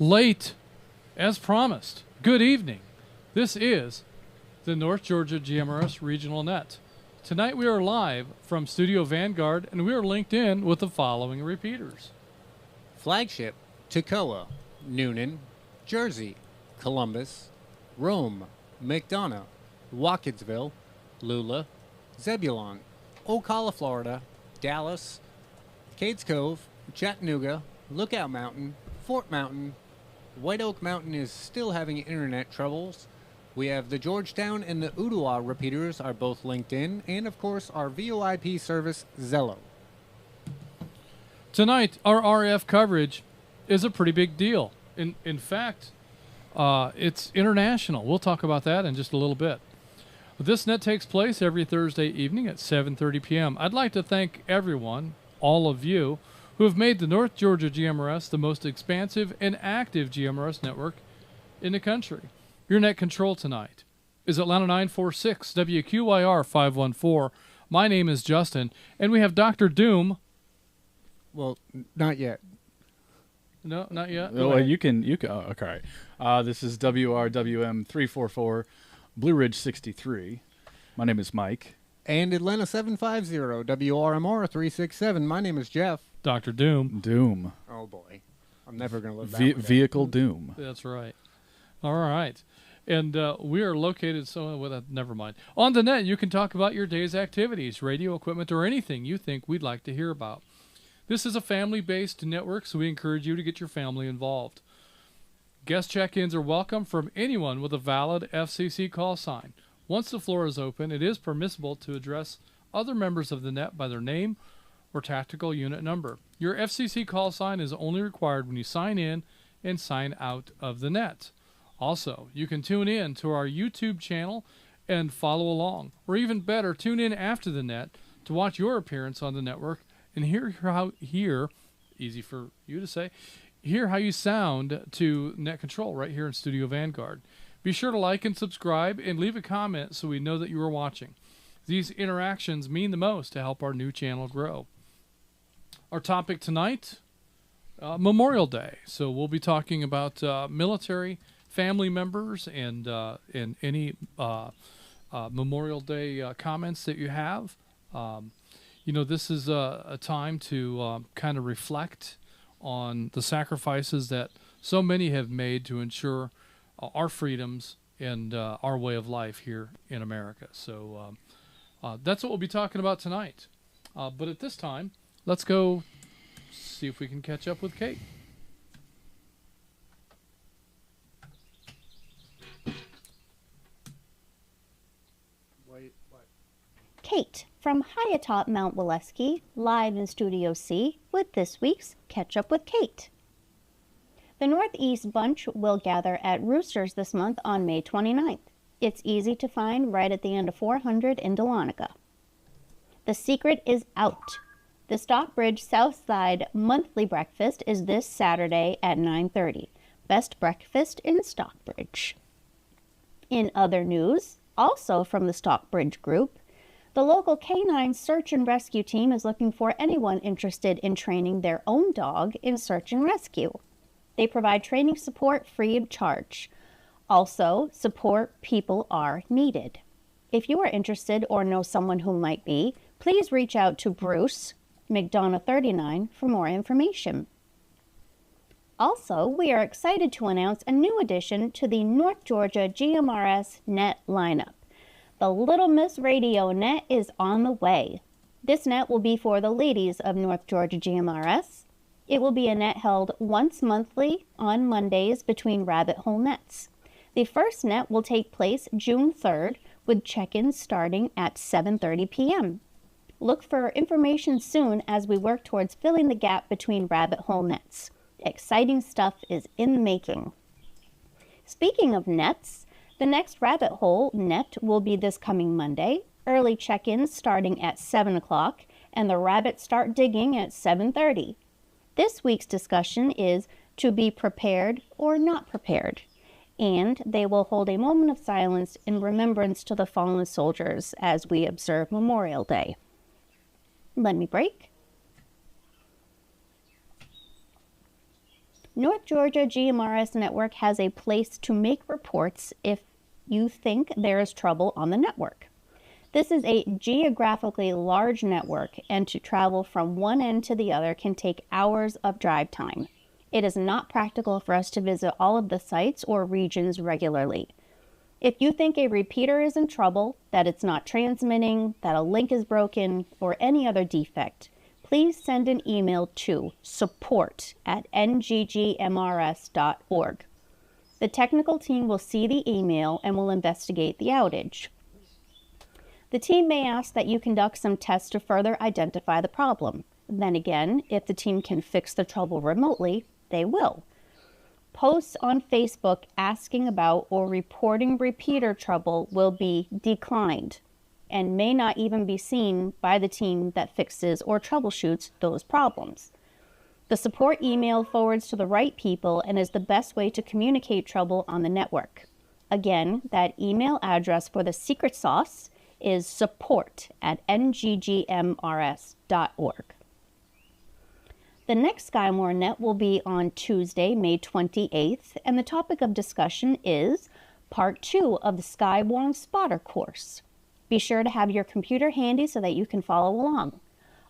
late as promised. Good evening. This is the North Georgia GMRS Regional Net. Tonight we are live from Studio Vanguard, and we are linked in with the following repeaters. Flagship, Toccoa, Noonan, Jersey, Columbus, Rome, McDonough, Watkinsville, Lula, Zebulon, Ocala, Florida, Dallas, Cades Cove, Chattanooga, Lookout Mountain, Fort Mountain. White Oak Mountain is still having internet troubles. We have the Georgetown and the Ottawa repeaters are both linked in, and of course our VoIP service, Zello. Tonight, our RF coverage is a pretty big deal. In fact, it's international. We'll talk about that in just a little bit. This net takes place every Thursday evening at 7:30 p.m. I'd like to thank everyone, all of you, who have made the North Georgia GMRS the most expansive and active GMRS network in the country. Your net control tonight is Atlanta 946, WQYR 514. My name is Justin, and we have Dr. Doom. Well, not yet. No, not yet. Well, you can. Oh, okay. This is WRWM 344, Blue Ridge 63. My name is Mike. And Atlanta 750, WRMR 367. My name is Jeff. Dr. Doom. Doom. Oh boy, I'm never gonna live that one down. Vehicle Doom. That's right. All right. And we are located, never mind. On the net, you can talk about your day's activities, radio equipment, or anything you think we'd like to hear about. This is a family-based network, so we encourage you to get your family involved. Guest check-ins are welcome from anyone with a valid FCC call sign. Once the floor is open, it is permissible to address other members of the net by their name or tactical unit number. Your FCC call sign is only required when you sign in and sign out of the net. Also, you can tune in to our YouTube channel and follow along. Or even better, tune in after the net to watch your appearance on the network and hear easy for you to say, hear how you sound to net control right here in Studio Vanguard. Be sure to like and subscribe and leave a comment so we know that you are watching. These interactions mean the most to help our new channel grow. Our topic tonight, Memorial Day. So we'll be talking about military family members and any Memorial Day comments that you have. This is a time to kind of reflect on the sacrifices that so many have made to ensure our freedoms and our way of life here in America. So that's what we'll be talking about tonight. But at this time, let's go see if we can catch up with Kate. Kate from high atop Mount Waleski, live in Studio C with this week's Catch Up with Kate. The Northeast Bunch will gather at Roosters this month on May 29th. It's easy to find right at the end of 400 in Dahlonega. The secret is out. The Stockbridge Southside monthly breakfast is this Saturday at 9:30. Best breakfast in Stockbridge. In other news, also from the Stockbridge group, the local canine search and rescue team is looking for anyone interested in training their own dog in search and rescue. They provide training support free of charge. Also, support people are needed. If you are interested or know someone who might be, please reach out to Bruce, McDonough 39, for more information. Also, we are excited to announce a new addition to the North Georgia GMRS Net lineup. The Little Miss Radio Net is on the way. This net will be for the ladies of North Georgia GMRS. It will be a net held once monthly on Mondays between rabbit hole nets. The first net will take place June 3rd with check-ins starting at 7:30 p.m. Look for information soon as we work towards filling the gap between rabbit hole nets. Exciting stuff is in the making. Speaking of nets, the next rabbit hole net will be this coming Monday. Early check-ins starting at 7 o'clock and the rabbits start digging at 7:30. This week's discussion is to be prepared or not prepared, and they will hold a moment of silence in remembrance to the fallen soldiers as we observe Memorial Day. Let me break. North Georgia GMRS Network has a place to make reports if you think there is trouble on the network. This is a geographically large network, and to travel from one end to the other can take hours of drive time. It is not practical for us to visit all of the sites or regions regularly. If you think a repeater is in trouble, that it's not transmitting, that a link is broken, or any other defect, please send an email to support@nggmrs.org. The technical team will see the email and will investigate the outage. The team may ask that you conduct some tests to further identify the problem. Then again, if the team can fix the trouble remotely, they will. Posts on Facebook asking about or reporting repeater trouble will be declined and may not even be seen by the team that fixes or troubleshoots those problems. The support email forwards to the right people and is the best way to communicate trouble on the network. Again, that email address for the secret sauce is support@nggmrs.org. The next Skymore Net will be on Tuesday, May 28th, and the topic of discussion is Part 2 of the Skywarn Spotter course. Be sure to have your computer handy so that you can follow along.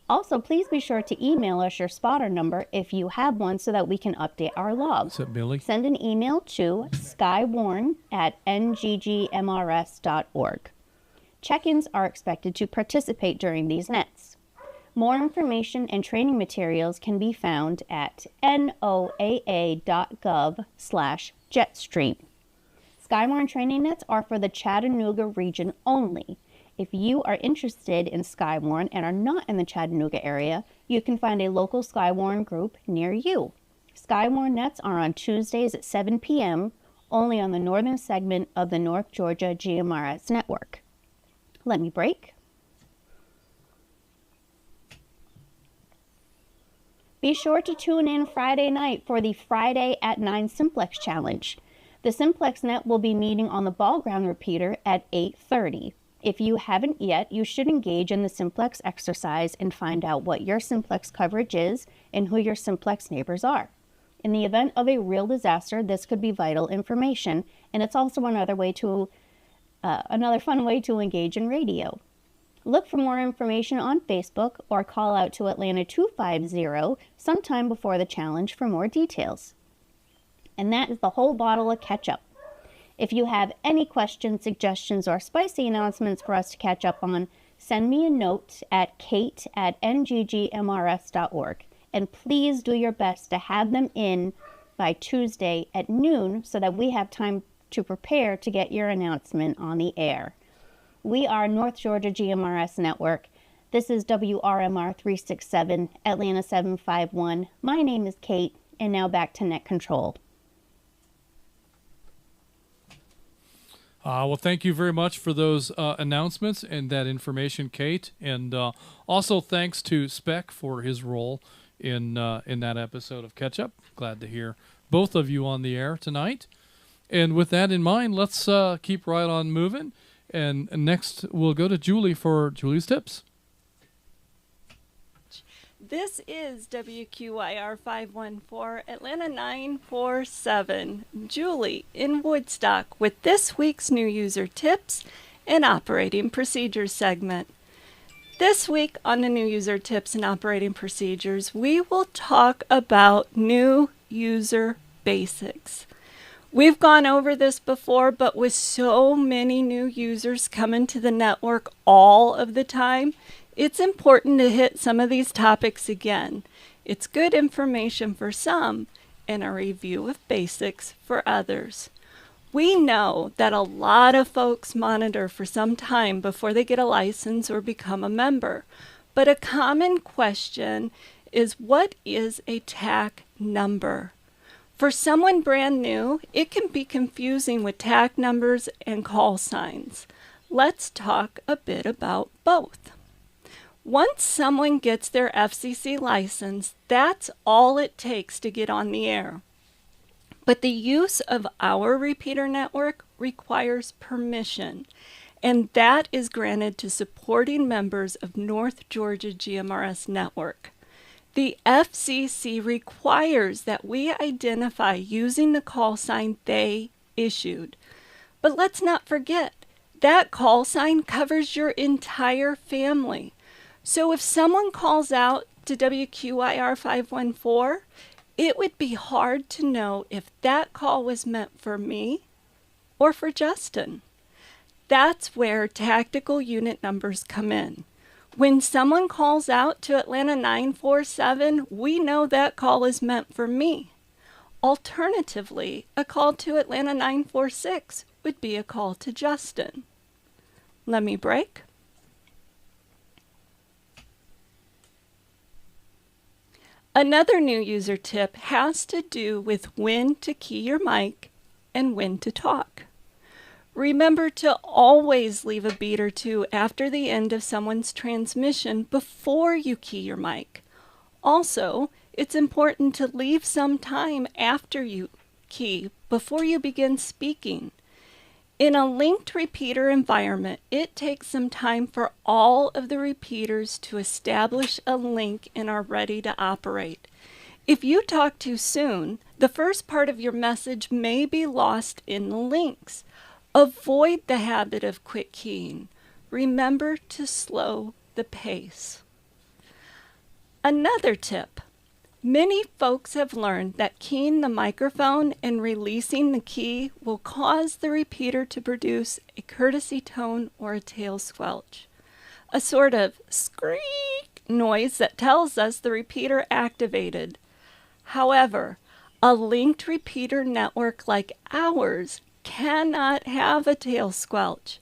Also, please be sure to email us your spotter number if you have one so that we can update our logs. What's up, Billy? Send an email to skywarn@nggmrs.org. Check-ins are expected to participate during these nets. More information and training materials can be found at noaa.gov/jetstream. Skywarn training nets are for the Chattanooga region only. If you are interested in Skywarn and are not in the Chattanooga area, you can find a local Skywarn group near you. Skywarn nets are on Tuesdays at 7 p.m., only on the northern segment of the North Georgia GMRS Network. Let me break. Be sure to tune in Friday night for the Friday at 9 Simplex Challenge. The Simplex Net will be meeting on the ball ground repeater at 8:30. If you haven't yet, you should engage in the Simplex exercise and find out what your Simplex coverage is and who your Simplex neighbors are. In the event of a real disaster, this could be vital information, and it's also another fun way to engage in radio. Look for more information on Facebook or call out to Atlanta 250 sometime before the challenge for more details. And that is the whole bottle of ketchup. If you have any questions, suggestions, or spicy announcements for us to catch up on, send me a note at kate@nggmrs.org. And please do your best to have them in by Tuesday at noon so that we have time to prepare to get your announcement on the air. We are North Georgia GMRS Network. This is WRMR 367, Atlanta 751. My name is Kate, and now back to Net Control. Well, thank you very much for those announcements and that information, Kate. And also thanks to Spec for his role in that episode of Catch Up. Glad to hear both of you on the air tonight. And with that in mind, let's keep right on moving. And next, we'll go to Julie for Julie's tips. This is WQIR 514, Atlanta 947. Julie in Woodstock with this week's new user tips and operating procedures segment. This week on the new user tips and operating procedures, we will talk about new user basics. We've gone over this before, but with so many new users coming to the network all of the time, it's important to hit some of these topics again. It's good information for some and a review of basics for others. We know that a lot of folks monitor for some time before they get a license or become a member, but a common question is, what is a TAC number? For someone brand new, it can be confusing with TAC numbers and call signs. Let's talk a bit about both. Once someone gets their FCC license, that's all it takes to get on the air. But the use of our repeater network requires permission, and that is granted to supporting members of North Georgia GMRS Network. The FCC requires that we identify using the call sign they issued. But let's not forget, that call sign covers your entire family. So if someone calls out to WQIR 514, it would be hard to know if that call was meant for me or for Justin. That's where tactical unit numbers come in. When someone calls out to Atlanta 947, we know that call is meant for me. Alternatively, a call to Atlanta 946 would be a call to Justin. Let me break. Another new user tip has to do with when to key your mic and when to talk. Remember to always leave a beat or two after the end of someone's transmission before you key your mic. Also, it's important to leave some time after you key before you begin speaking. In a linked repeater environment, it takes some time for all of the repeaters to establish a link and are ready to operate. If you talk too soon, the first part of your message may be lost in the links. Avoid the habit of quick keying. Remember to slow the pace. Another tip. Many folks have learned that keying the microphone and releasing the key will cause the repeater to produce a courtesy tone or a tail squelch, a sort of squeak noise that tells us the repeater activated. However, a linked repeater network like ours cannot have a tail squelch.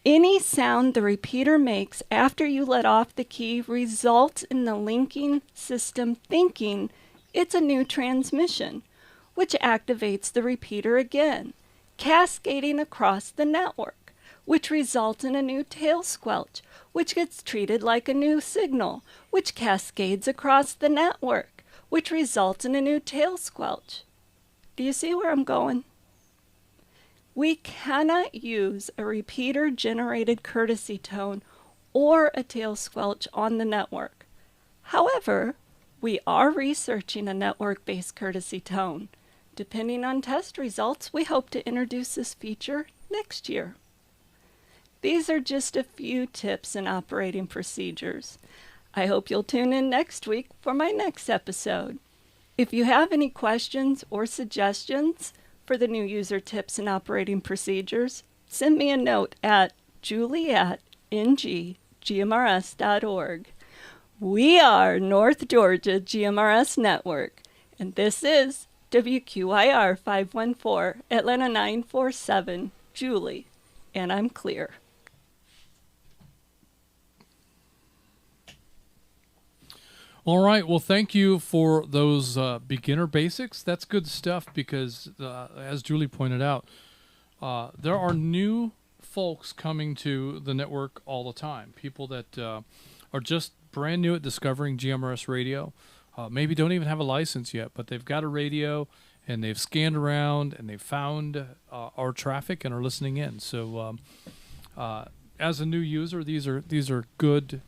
Any sound the repeater makes after you let off the key results in the linking system thinking it's a new transmission, which activates the repeater again, cascading across the network, which results in a new tail squelch, which gets treated like a new signal, which cascades across the network, which results in a new tail squelch. Do you see where I'm going? We cannot use a repeater-generated courtesy tone or a tail squelch on the network. However, we are researching a network-based courtesy tone. Depending on test results, we hope to introduce this feature next year. These are just a few tips and operating procedures. I hope you'll tune in next week for my next episode. If you have any questions or suggestions for the new user tips and operating procedures, send me a note at julie@NGGMRS.org. We are North Georgia GMRS Network, and this is WQIR 514, Atlanta 947, Julie, and I'm clear. All right. Well, thank you for those beginner basics. That's good stuff because, as Julie pointed out, there are new folks coming to the network all the time. People that are just brand new at discovering GMRS radio. Maybe don't even have a license yet, but they've got a radio and they've scanned around and they've found our traffic and are listening in. So, as a new user, these are good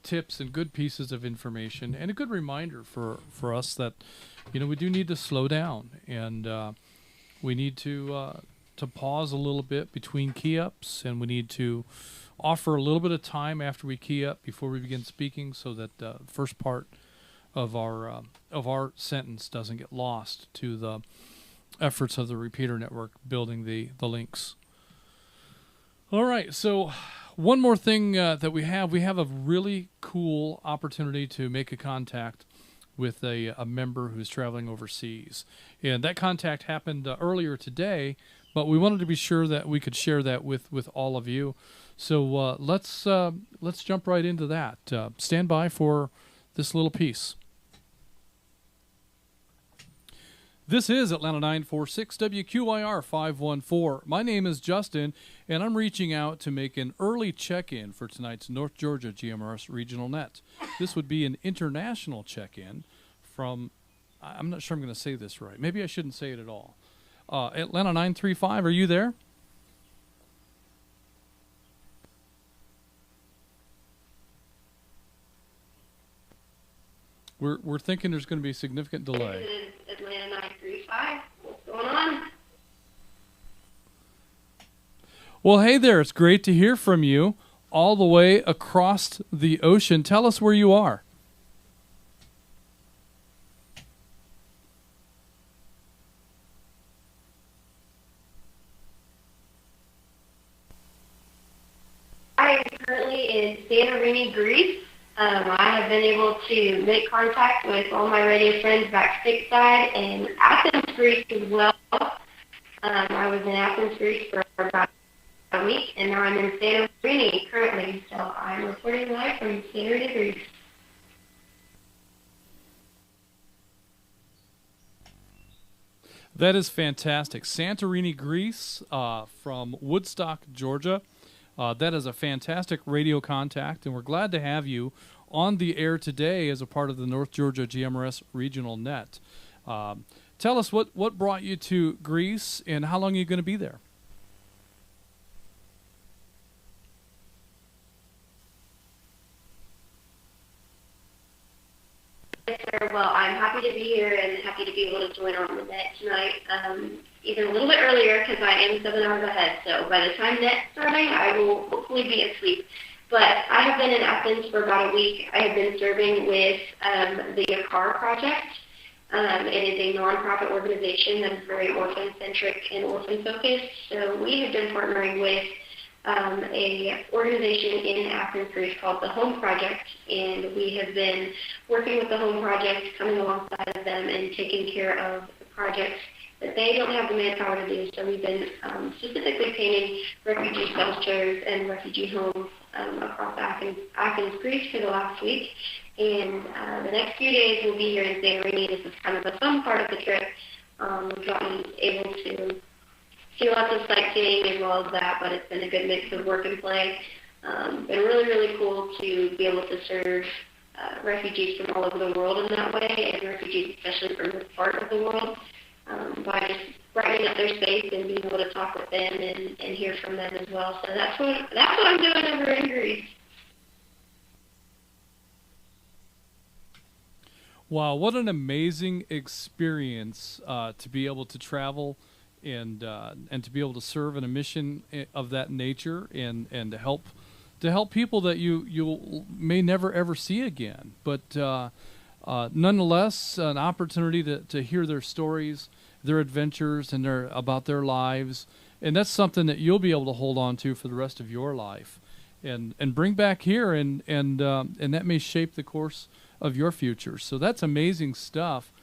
tips and good pieces of information and a good reminder for us that, we do need to slow down and we need to pause a little bit between key ups, and we need to offer a little bit of time after we key up before we begin speaking so that the first part of our sentence doesn't get lost to the efforts of the repeater network building the links. All right, so one more thing that we have a really cool opportunity to make a contact with a member who's traveling overseas. And that contact happened earlier today, but we wanted to be sure that we could share that with all of you. So let's jump right into that. Stand by for this little piece. This is Atlanta 946 WQIR 514. My name is Justin, and I'm reaching out to make an early check-in for tonight's North Georgia GMRS Regional Net. This would be an international check-in from, I'm not sure I'm going to say this right. Maybe I shouldn't say it at all. Atlanta 935, are you there? We're thinking there's going to be a significant delay. This is Atlanta 935. What's going on? Well, hey there. It's great to hear from you all the way across the ocean. Tell us where you are. I am currently in Santorini, Greece. I have been able to make contact with all my radio friends back stateside in Athens, Greece as well. I was in Athens, Greece for about a week, and now I'm in Santorini currently, so I'm reporting live from Santorini, Greece. That is fantastic. Santorini, Greece, from Woodstock, Georgia. That is a fantastic radio contact, and we're glad to have you on the air today as a part of the North Georgia GMRS Regional Net. Tell us what brought you to Greece and how long are you going to be there? Yes, sir. Well, I'm happy to be here and happy to be able to join on the net tonight. Even a little bit earlier because I am 7 hours ahead. So by the time net's starting, I will hopefully be asleep. But I have been in Athens for about a week. I have been serving with the Yakar Project. It is a nonprofit organization that is very orphan-centric and orphan-focused. So we have been partnering with a organization in Athens, Greece called the Home Project, and we have been working with the Home Project, coming alongside of them and taking care of the projects that they don't have the manpower to do. So we've been specifically painting refugee shelters and refugee homes across Athens, Greece for the last week. And the next few days we'll be here in Santorini. This is kind of the fun part of the trip. We've gotten able to see lots of sightseeing as well as that, but it's been a good mix of work and play. Been really, really cool to be able to serve refugees from all over the world in that way, and refugees especially from this part of the world, by just brightening up their space and being able to talk with them and hear from them as well. So that's what I'm doing over in Greece. Wow, what an amazing experience to be able to travel and to be able to serve in a mission of that nature and to help people that you may never ever see again. But nonetheless, an opportunity to hear their stories, their adventures, and about their lives, and that's something that you'll be able to hold on to for the rest of your life, and bring back here, and that may shape the course of your future. So that's amazing stuff,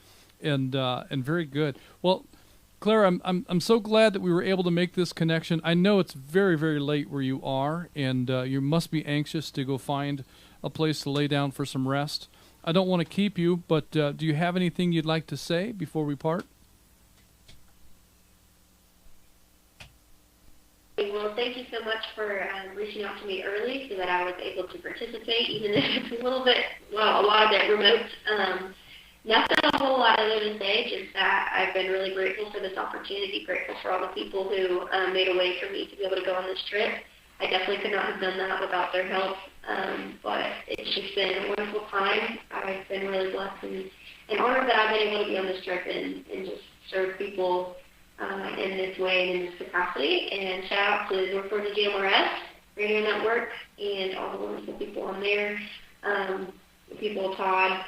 and very good. Well, Claire, I'm so glad that we were able to make this connection. I know it's very, very late where you are, and you must be anxious to go find a place to lay down for some rest. I don't want to keep you, but do you have anything you'd like to say before we part? Well, thank you so much for reaching out to me early so that I was able to participate, even if it's a lot of it remote. Nothing a whole lot other to say, just that I've been really grateful for this opportunity, grateful for all the people who made a way for me to be able to go on this trip. I definitely could not have done that without their help, but it's just been a wonderful time. I've been really blessed and honored that I've been able to be on this trip and just serve people in this way and in this capacity. And shout out to North Georgia GMRS Radio Network and all the wonderful people on there, the people, Todd,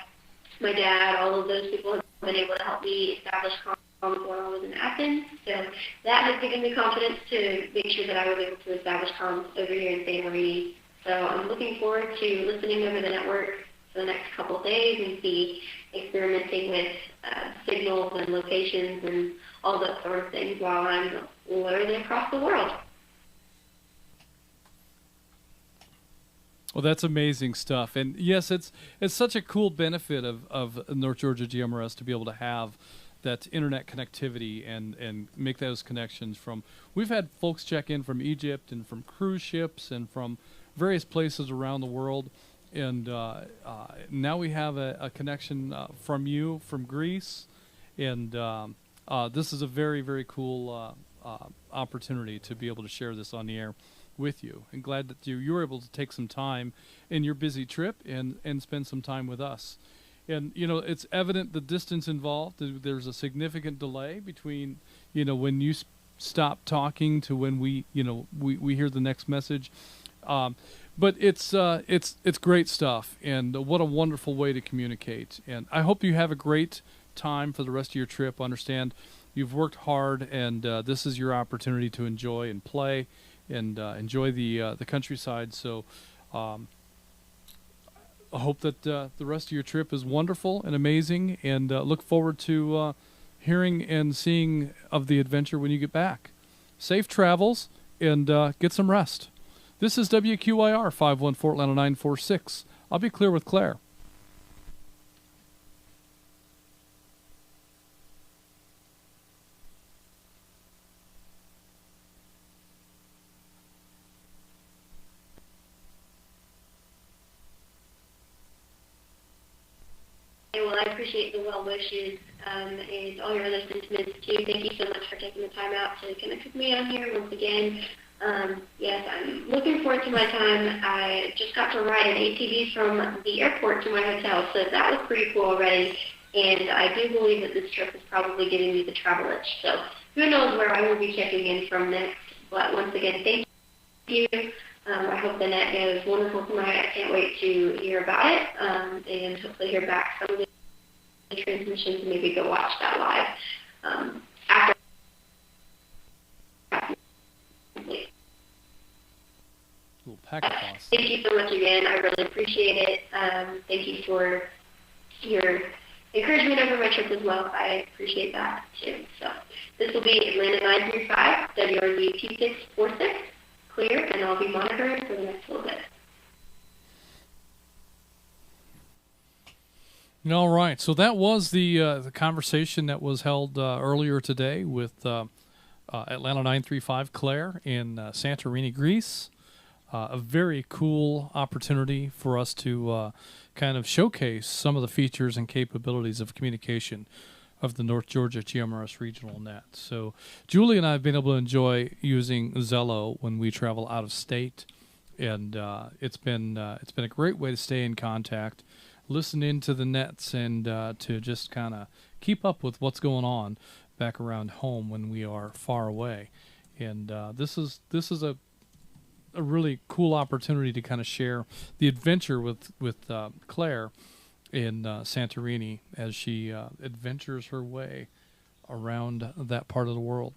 my dad, all of those people have been able to help me establish comms while I was in Athens. So that has given me confidence to make sure that I was able to establish comms over here in Santorini. So I'm looking forward to listening over the network for the next couple of days and see experimenting with signals and locations and all that sort of things while I'm literally across the world. Well, that's amazing stuff. And yes, it's such a cool benefit of North Georgia GMRS to be able to have that internet connectivity and make those connections from. We've had folks check in from Egypt and from cruise ships and from various places around the world. And now we have a connection from you, from Greece. And this is a very, very cool opportunity to be able to share this on the air with you, and glad that you were able to take some time in your busy trip and spend some time with us. And, it's evident the distance involved. There's a significant delay between, when you stop talking to when we hear the next message. But it's great stuff, and what a wonderful way to communicate. And I hope you have a great time for the rest of your trip. Understand you've worked hard, and this is your opportunity to enjoy and play and enjoy the countryside. So I hope that the rest of your trip is wonderful and amazing, and look forward to hearing and seeing of the adventure when you get back. Safe travels, and get some rest. This is WQIR 514 Atlanta 946. I'll be clear with Claire. Well, I appreciate the well wishes and all your other sentiments too. Thank you so much for taking the time out to connect with me on here once again. Yes, I'm looking forward to my time. I just got to ride an ATV from the airport to my hotel, so that was pretty cool already. And I do believe that this trip is probably giving me the travel itch. So who knows where I will be checking in from next. But once again, thank you. I hope the net goes wonderful tonight. I can't wait to hear about it and hopefully hear back some of the transmissions and maybe go watch that live after. Little packet toss. Thank you so much again. I really appreciate it. Thank you for your encouragement over my trip as well. I appreciate that too. So this will be Atlanta 935, WRZ 2646. Clear, and I'll be monitoring for the next little bit. All right. So that was the conversation that was held earlier today with Atlanta 935 Claire in Santorini, Greece. A very cool opportunity for us to kind of showcase some of the features and capabilities of communication of the North Georgia GMRS regional net. So Julie and I have been able to enjoy using Zello when we travel out of state, and it's been a great way to stay in contact, listen into the nets, and to just kind of keep up with what's going on back around home when we are far away. And this is a really cool opportunity to kind of share the adventure with Claire in Santorini as she adventures her way around that part of the world.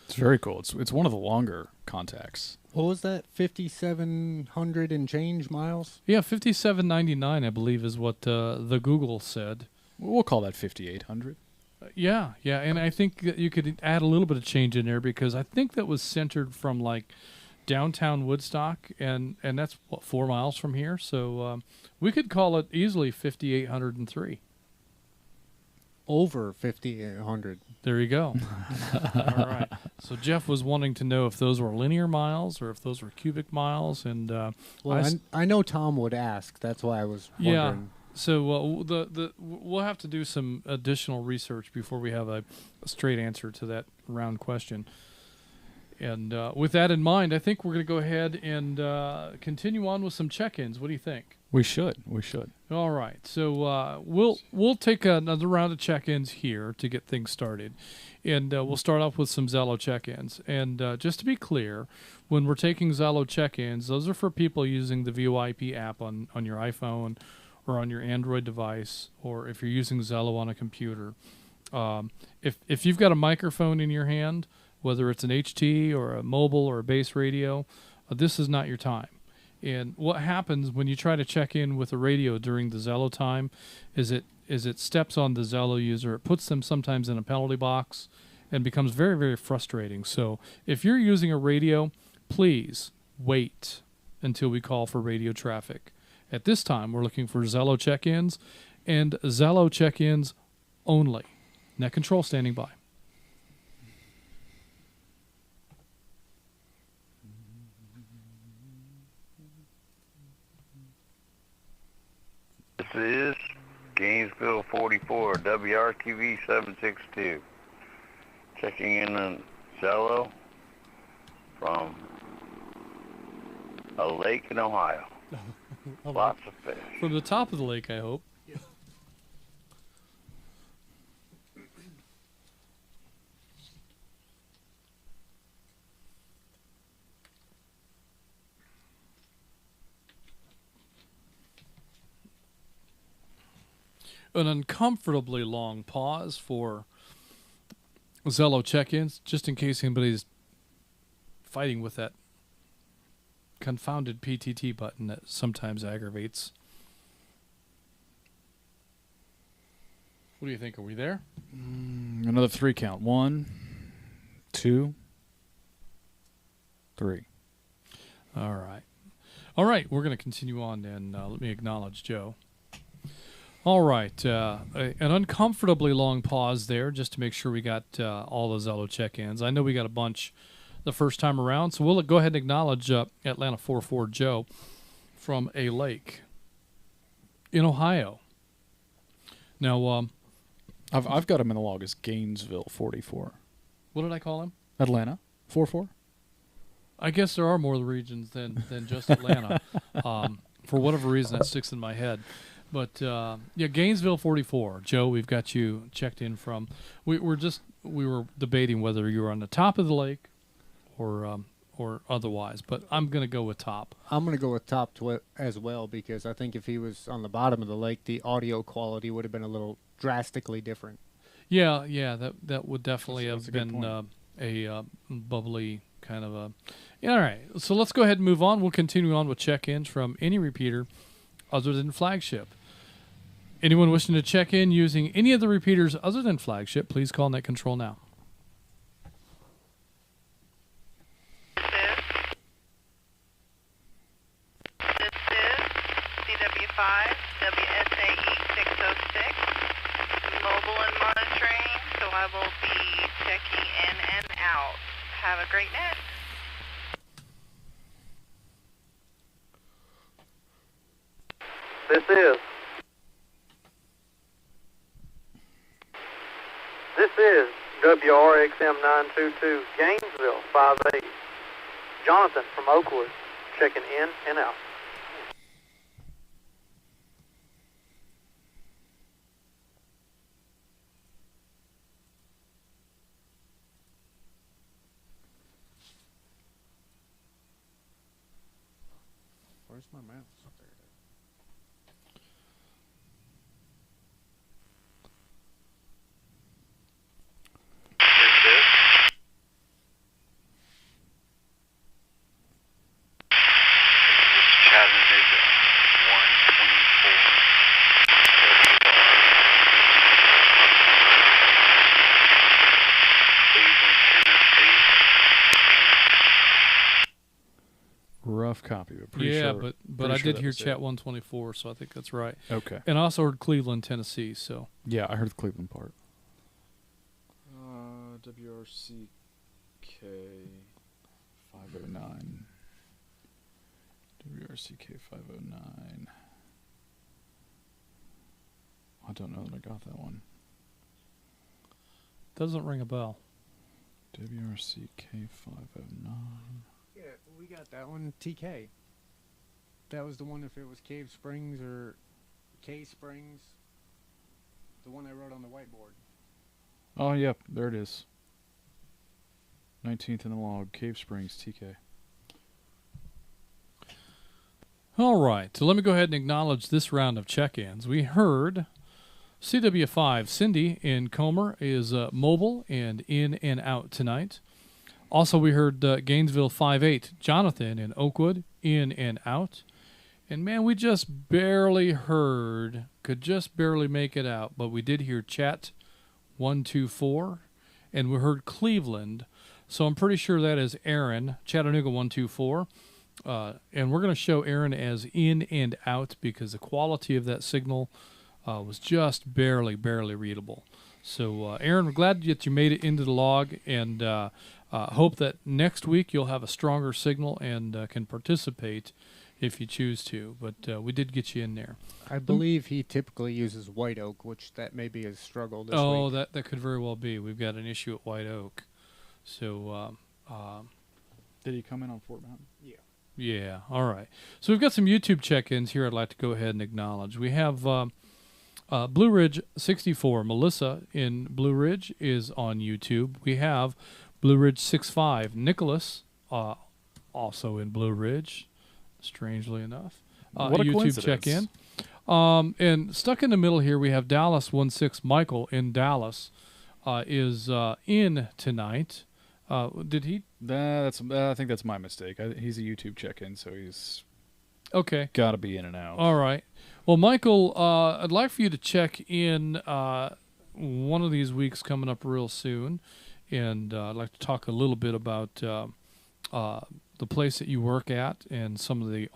It's very cool. It's one of the longer contacts. What was that? 5,700 and change miles? Yeah, 5799, I believe, is what the Google said. We'll call that 5,800. Yeah, and I think that you could add a little bit of change in there because I think that was centered from like downtown Woodstock, and that's 4 miles from here. So we could call it easily 5,803. Over 5,800. There you go. All right. So Jeff was wanting to know if those were linear miles or if those were cubic miles, and well, I know Tom would ask. That's why I was wondering. Yeah. So we'll have to do some additional research before we have a straight answer to that round question. And with that in mind, I think we're going to go ahead and continue on with some check-ins. What do you think? We should. All right. So we'll take another round of check-ins here to get things started. And we'll start off with some Zello check-ins. And just to be clear, when we're taking Zello check-ins, those are for people using the VoIP app on your iPhone or on your Android device, or if you're using Zello on a computer. If you've got a microphone in your hand, whether it's an HT or a mobile or a base radio, this is not your time. And what happens when you try to check in with a radio during the Zello time is it steps on the Zello user. It puts them sometimes in a penalty box and becomes very, very frustrating. So if you're using a radio, please wait until we call for radio traffic. At this time, we're looking for Zello check-ins and Zello check-ins only. Net control standing by. This is Gainesville 44, WRQV 762. Checking in on Zello from a lake in Ohio. Lots of fish. From the top of the lake, I hope. an uncomfortably long pause for Zello check-ins, just in case anybody's fighting with that confounded PTT button that sometimes aggravates. What do you think? Are we there? Another 3 count. 1, 2, 3. All right. All right, we're going to continue on, and let me acknowledge Joe. All right, an uncomfortably long pause there just to make sure we got all the Zello check-ins. I know we got a bunch the first time around, so we'll go ahead and acknowledge Atlanta 44 Joe from a lake in Ohio. Now, I've got him in the log as Gainesville 44. what did I call him? Atlanta 44. I guess there are more regions than just Atlanta. For whatever reason, that sticks in my head. But yeah, Gainesville 44. Joe, we've got you checked in from. We were debating whether you were on the top of the lake or otherwise. But I'm going to go with top. I'm going to go with top as well, because I think if he was on the bottom of the lake, the audio quality would have been a little drastically different. Yeah, that would definitely That's have a good been point. a bubbly kind of a. Yeah, all right, so let's go ahead and move on. We'll continue on with check-ins from any repeater other than Flagship. Anyone wishing to check in using any of the repeaters other than Flagship, please call Net Control now. This is CW5 WSAE 606, mobile and monitoring, so I will be checking in and out. Have a great night. This is WRXM 922 Gainesville 58. Jonathan from Oakwood checking in and out. Where's my mouse? There it is. Chattanooga 124. Rough copy, but pretty Yeah, sure. but I did hear Chat 124, so I think that's right. Okay. And I also heard Cleveland, Tennessee. So Yeah, I heard the Cleveland part. WRCK 509. WRCK 509. I don't know that I got that one. doesn't ring a bell. WRCK 509. Yeah, we got that one. TK. That was the one, if it was Cave Springs or K Springs. The one I wrote on the whiteboard. Oh, yep, there it is. 19th in the log, Cave Springs, TK. All right, so let me go ahead and acknowledge this round of check-ins. We heard CW5 Cindy in Comer is mobile and in and out tonight. Also, we heard Gainesville 58 Jonathan in Oakwood in and out. And man, we just barely heard, could just barely make it out, but we did hear Chat 124, and we heard Cleveland. So I'm pretty sure that is Aaron, Chattanooga 124. And we're going to show Aaron as in and out because the quality of that signal was just barely readable. So, Aaron, we're glad that you made it into the log, and hope that next week you'll have a stronger signal and can participate if you choose to. But we did get you in there. I believe he typically uses White Oak, which that may be his struggle this week. That could very well be. We've got an issue at White Oak. So, Did he come in on Fort Mountain? Yeah. yeah, all right. So we've got some YouTube check-ins here I'd like to go ahead and acknowledge. We have Blue Ridge 64. Melissa in Blue Ridge is on YouTube. We have Blue Ridge 65. Nicholas, also in Blue Ridge, strangely enough. What a YouTube coincidence. check-in. And stuck in the middle here, we have Dallas 16 Michael in Dallas is in tonight. Did he? I think that's my mistake. He's a YouTube check-in, so he's okay. Got to be in and out. All right. Well, Michael, I'd like for you to check in one of these weeks coming up real soon, and I'd like to talk a little bit about the place that you work at and some of the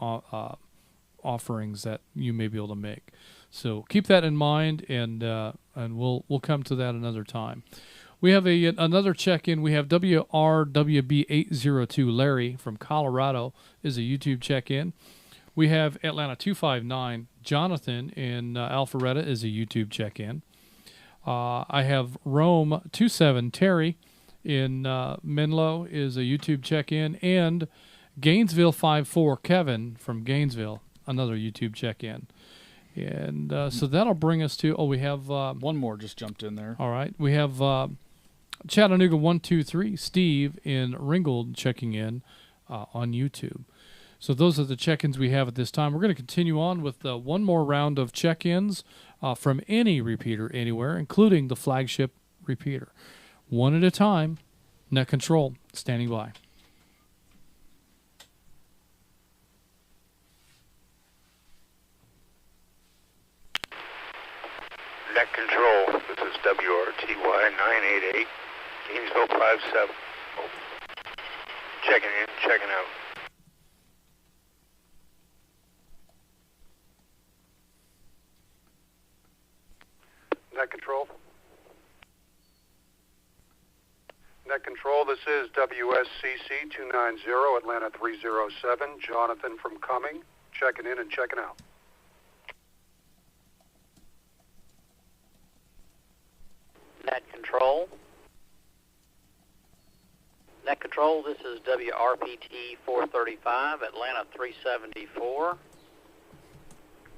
offerings that you may be able to make. So keep that in mind, and we'll come to that another time. We have another check-in. We have WRWB802 Larry from Colorado is a YouTube check-in. We have Atlanta 259 Jonathan in Alpharetta is a YouTube check-in. I have Rome 27 Terry in Menlo is a YouTube check-in, and Gainesville 54 Kevin from Gainesville, another YouTube check-in. And so that'll bring us to, we have... one more just jumped in there. All right. We have Chattanooga 123 Steve in Ringgold checking in on YouTube. So those are the check-ins we have at this time. We're going to continue on with one more round of check-ins from any repeater anywhere, including the flagship repeater. One at a time. Net Control, standing by. Net Control, this is WRTY 988, Gainesville 57. Checking in, checking out. Net Control. Net Control, this is WSCC 290, Atlanta 307, Jonathan from Cumming, checking in and checking out. Net Control. Net Control, this is WRPT 435, Atlanta 374,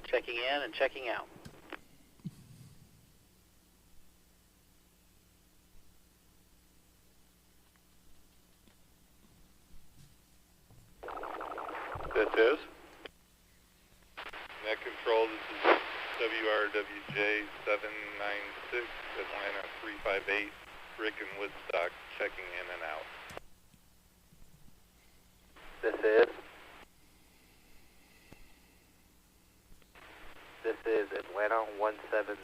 checking in and checking out. This is Net Control, this is WRWJ 796, Atlanta 358, Rick and Woodstock, checking in and out. This is Atlanta 170,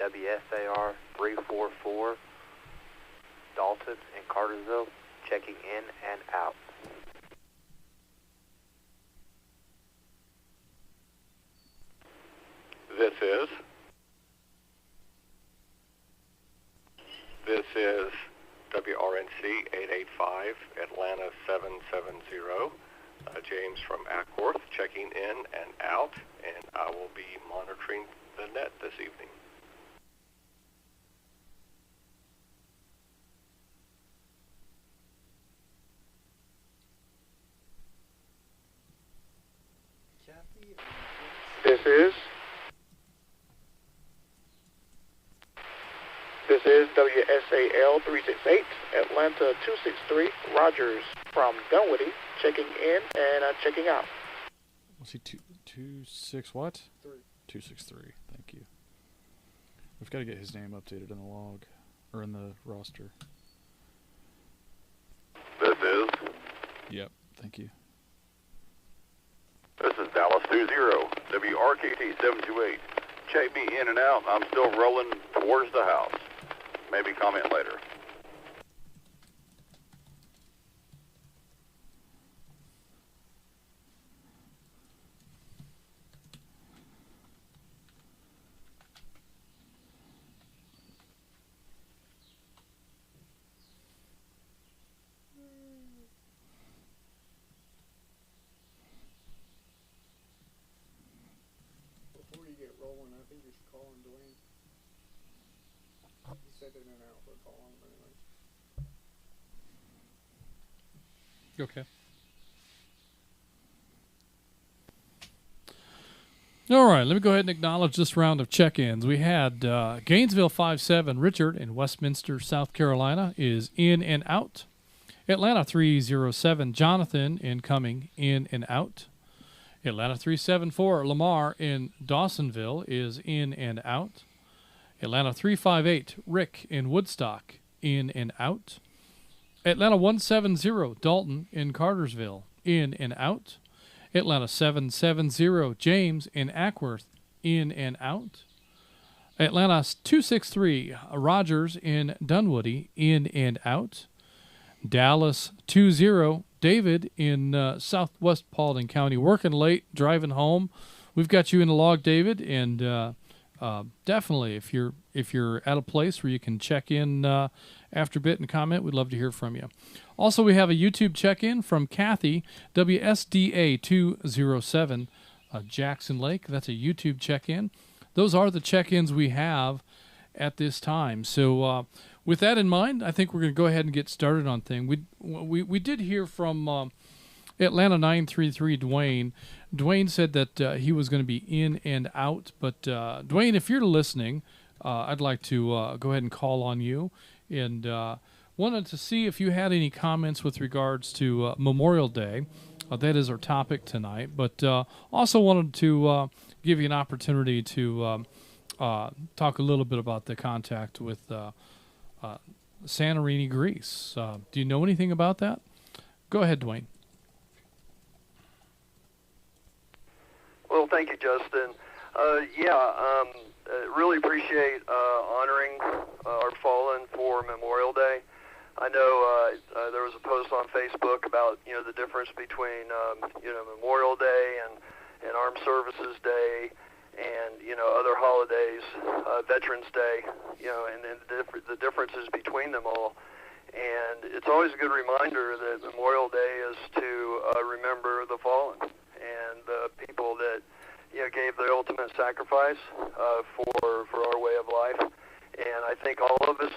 WSAR 344, Dalton and Cartersville, checking in and out. This is WRNC 885, Atlanta 770, James from Ackworth, checking in and out, and I will be monitoring the net this evening. This is WSAL 368, Atlanta 263, Rogers from Dunwoody, checking in and checking out. Was he 26 what? 263. Thank you. We've got to get his name updated in the log or in the roster. This is. Yep. Thank you. This is Dallas 20, WRKT 728. Check me in and out. I'm still rolling towards the house. Maybe comment later. Before you get rolling, I think you should call him, Dwayne. He said in and out, but call him anyways. Okay. All right, let me go ahead and acknowledge this round of check-ins. We had Gainesville 57, Richard in Westminster, South Carolina, is in and out. Atlanta 307, Jonathan incoming, in and out. Atlanta 374 Lamar in Dawsonville is in and out. Atlanta 358 Rick in Woodstock, in and out. Atlanta 170 Dalton in Cartersville, in and out. Atlanta 770 James in Ackworth, in and out. Atlanta 263 Rogers in Dunwoody, in and out. Dallas 20 David in southwest Paulding County, working late, driving home. We've got you in the log, David, and definitely if you're at a place where you can check in after a bit and comment, we'd love to hear from you. Also, we have a YouTube check-in from Kathy, WSDA 207 Jackson Lake. That's a YouTube check-in. Those are the check-ins we have at this time. So with that in mind, I think we're going to go ahead and get started on things. We did hear from Atlanta 933 Dwayne. Dwayne said that he was going to be in and out. But Dwayne, if you're listening, I'd like to go ahead and call on you. And wanted to see if you had any comments with regards to Memorial Day. That is our topic tonight. But also wanted to give you an opportunity to talk a little bit about the contact with Santorini, Greece. Do you know anything about that? Go ahead, Dwayne. Well, thank you, Justin. Really appreciate honoring our fallen for Memorial Day. I know there was a post on Facebook about the difference between Memorial Day and Armed Services Day and other holidays, Veterans Day, and the differences between them all. And it's always a good reminder that Memorial Day is to remember the fallen and the people that gave the ultimate sacrifice for our way of life. And I think all of us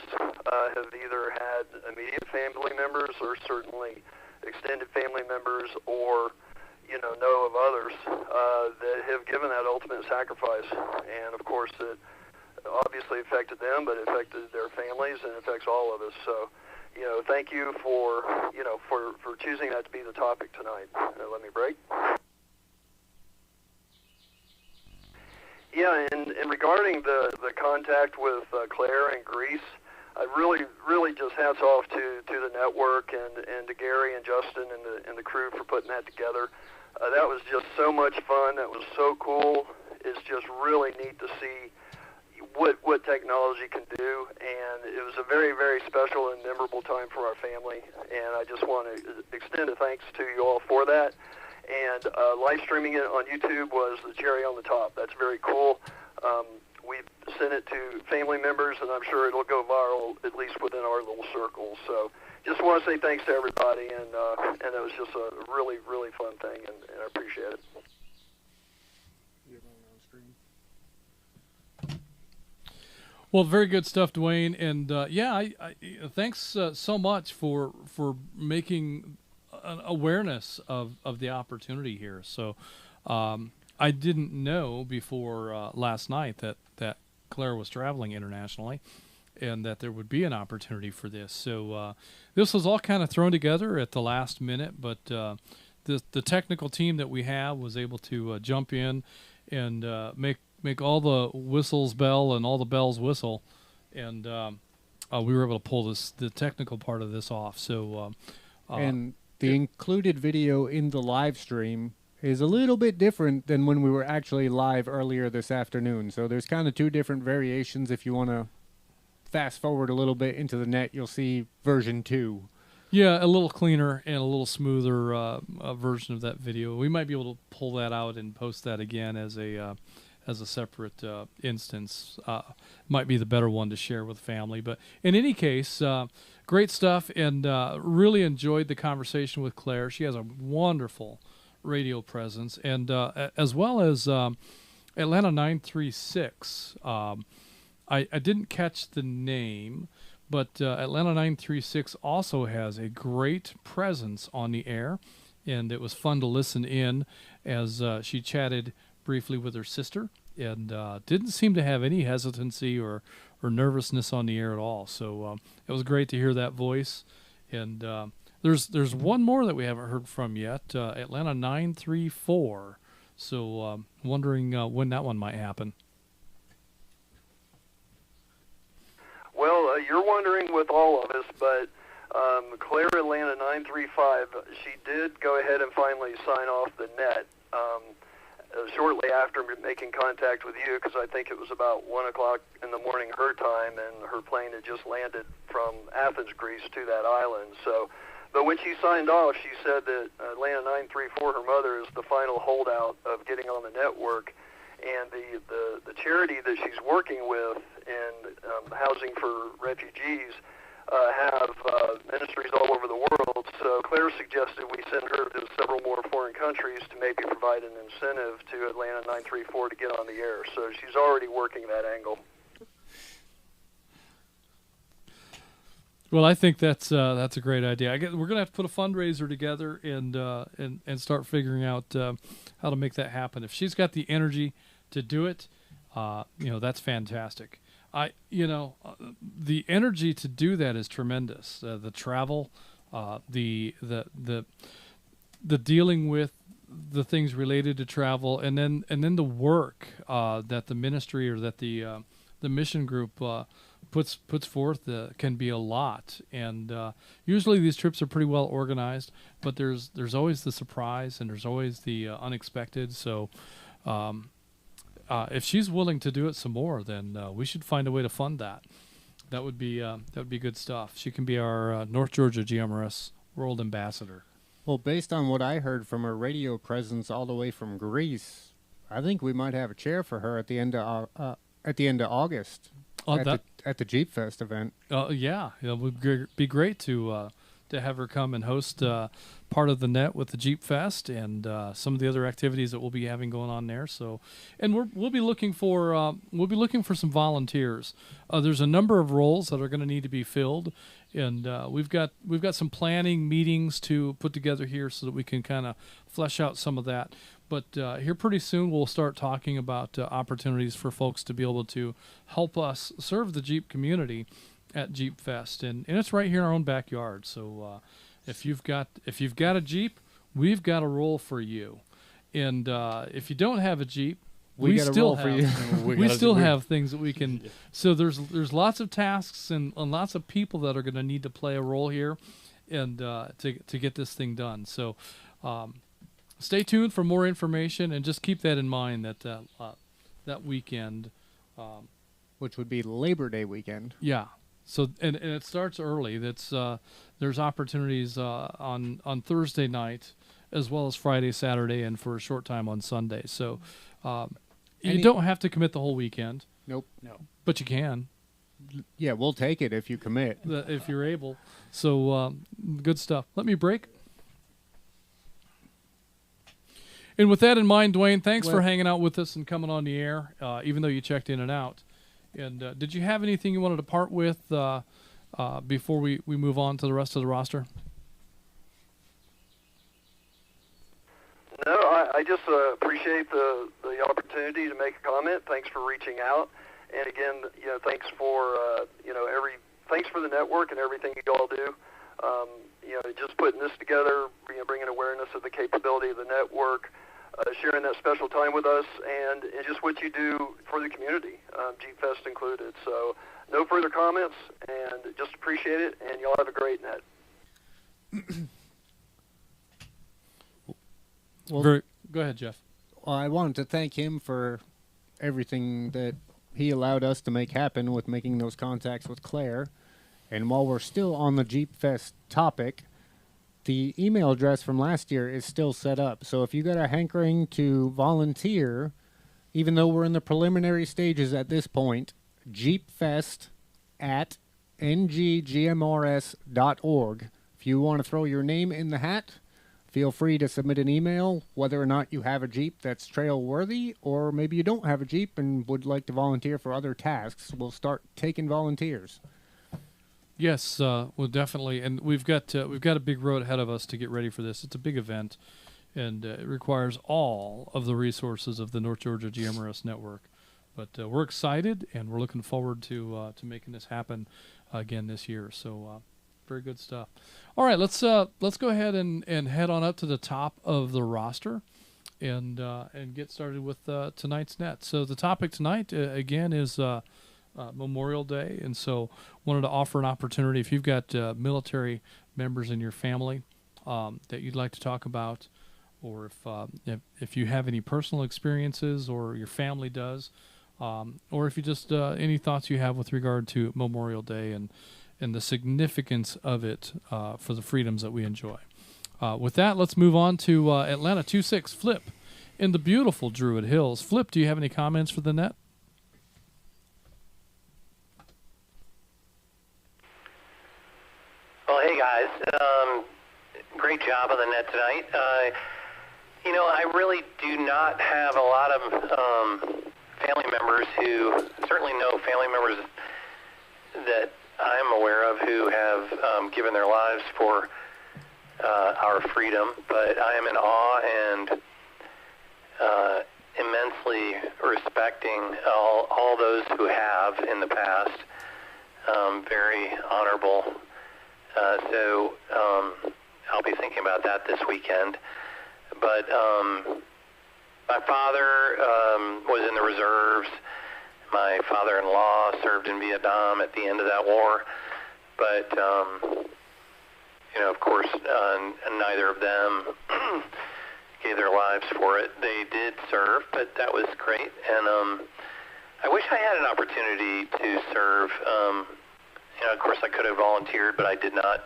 have either had immediate family members or certainly extended family members or know of others that have given that ultimate sacrifice. And of course it obviously affected them, but it affected their families and affects all of us. So thank you for choosing that to be the topic tonight. Let me break. Yeah, and regarding the contact with Claire and Greece, I really just hats off to the network and to Gary and Justin and the crew for putting that together. That was just so much fun. That was so cool. It's just really neat to see what technology can do, and it was a very, very special and memorable time for our family. And I just want to extend a thanks to you all for that. And live streaming it on YouTube was the cherry on the top. That's very cool. We've sent it to family members, and I'm sure it'll go viral, at least within our little circle. So just want to say thanks to everybody, and it was just a really, really fun thing, and I appreciate it. Well, very good stuff, Dwayne. And I thanks so much for making an awareness of the opportunity here. So I didn't know before last night that Claire was traveling internationally and that there would be an opportunity for this. So this was all kind of thrown together at the last minute, but the technical team that we have was able to jump in and make all the whistles bell and all the bells whistle, and we were able to pull the technical part of this off. So and the included video in the live stream is a little bit different than when we were actually live earlier this afternoon. So there's kind of two different variations. If you want to fast forward a little bit into the net, you'll see version 2. Yeah, a little cleaner and a little smoother version of that video. We might be able to pull that out and post that again as a separate instance. Might be the better one to share with family. But in any case, great stuff, and really enjoyed the conversation with Claire. She has a wonderful radio presence, and as well as Atlanta 936. I didn't catch the name, but Atlanta 936 also has a great presence on the air, and it was fun to listen in as she chatted briefly with her sister, and didn't seem to have any hesitancy or nervousness on the air at all. So it was great to hear that voice. And there's one more that we haven't heard from yet, Atlanta 934. So wondering when that one might happen. Well, you're wondering with all of us, but Claire Atlanta 935, she did go ahead and finally sign off the net shortly after making contact with you, because I think it was about 1 o'clock in the morning her time, and her plane had just landed from Athens, Greece to that island. So, but when she signed off, she said that Atlanta 934, her mother, is the final holdout of getting on the network. And the charity that she's working with in housing for refugees have ministries all over the world. So Claire suggested we send her to several more foreign countries to maybe provide an incentive to Atlanta 934 to get on the air. So she's already working that angle. Well, I think that's a great idea. We're gonna have to put a fundraiser together and start figuring out how to make that happen. If she's got the energy to do it, that's fantastic. The energy to do that is tremendous. The travel, the dealing with the things related to travel, and then the work that the ministry or that the mission group puts forth can be a lot. And usually these trips are pretty well organized, but there's always the surprise and there's always the unexpected. So if she's willing to do it some more, then we should find a way to fund that. That would be good stuff. She can be our North Georgia GMRS World Ambassador. Well, based on what I heard from her radio presence all the way from Greece, I think we might have a chair for her at the end of August at the Jeep Fest event. Yeah, it would be great to have her come and host part of the net with the Jeep Fest and some of the other activities that we'll be having going on there. So, and we'll be looking for some volunteers. There's a number of roles that are going to need to be filled, and we've got some planning meetings to put together here so that we can kind of flesh out some of that. But here pretty soon we'll start talking about opportunities for folks to be able to help us serve the Jeep community at Jeep Fest, and it's right here in our own backyard. So if you've got a Jeep, we've got a role for you. And if you don't have a Jeep, we still have things that we can. So there's lots of tasks and lots of people that are going to need to play a role here, and to get this thing done. So stay tuned for more information, and just keep that in mind that weekend, which would be Labor Day weekend. Yeah. So and it starts early. There's opportunities on Thursday night, as well as Friday, Saturday, and for a short time on Sunday. So you don't have to commit the whole weekend. Nope. No. But you can. Yeah, we'll take it if you commit. If you're able. So good stuff. Let me break. And with that in mind, Dwayne, thanks for hanging out with us and coming on the air, even though you checked in and out. And did you have anything you wanted to part with before we move on to the rest of the roster? No, I just appreciate the opportunity to make a comment. Thanks for reaching out, and again, thanks for thanks for the network and everything you all do. Just putting this together, bringing awareness of the capability of the network, sharing that special time with us, and just what you do for the community, Jeep Fest included. So no further comments, and just appreciate it, and y'all have a great net. Well, go ahead, Jeff. I wanted to thank him for everything that he allowed us to make happen with making those contacts with Claire. And while we're still on the Jeep Fest topic, the email address from last year is still set up. So if you got a hankering to volunteer, even though we're in the preliminary stages at this point, jeepfest@NGGMRS.org. If you want to throw your name in the hat, feel free to submit an email, whether or not you have a Jeep that's trail worthy, or maybe you don't have a Jeep and would like to volunteer for other tasks. We'll start taking volunteers. Yes, well, definitely, and we've got a big road ahead of us to get ready for this. It's a big event, and it requires all of the resources of the North Georgia GMRS Network. But we're excited, and we're looking forward to making this happen again this year. So, very good stuff. All right, let's go ahead and head on up to the top of the roster, and get started with tonight's net. So the topic tonight again is Memorial Day, and so wanted to offer an opportunity if you've got military members in your family that you'd like to talk about, or if you have any personal experiences or your family does, or if you just any thoughts you have with regard to Memorial Day and the significance of it for the freedoms that we enjoy. With that, let's move on to Atlanta 26 Flip in the beautiful Druid Hills. Flip, do you have any comments for the net? Well, hey guys, great job on the net tonight. I really do not have a lot of family members certainly no family members that I'm aware of who have given their lives for our freedom, but I am in awe and immensely respecting all those who have in the past. Very honorable. So I'll be thinking about that this weekend. But my father was in the reserves. My father-in-law served in Vietnam at the end of that war. But, of course, neither of them gave their lives for it. They did serve, but that was great. And I wish I had an opportunity to serve. Of course, I could have volunteered, but I did not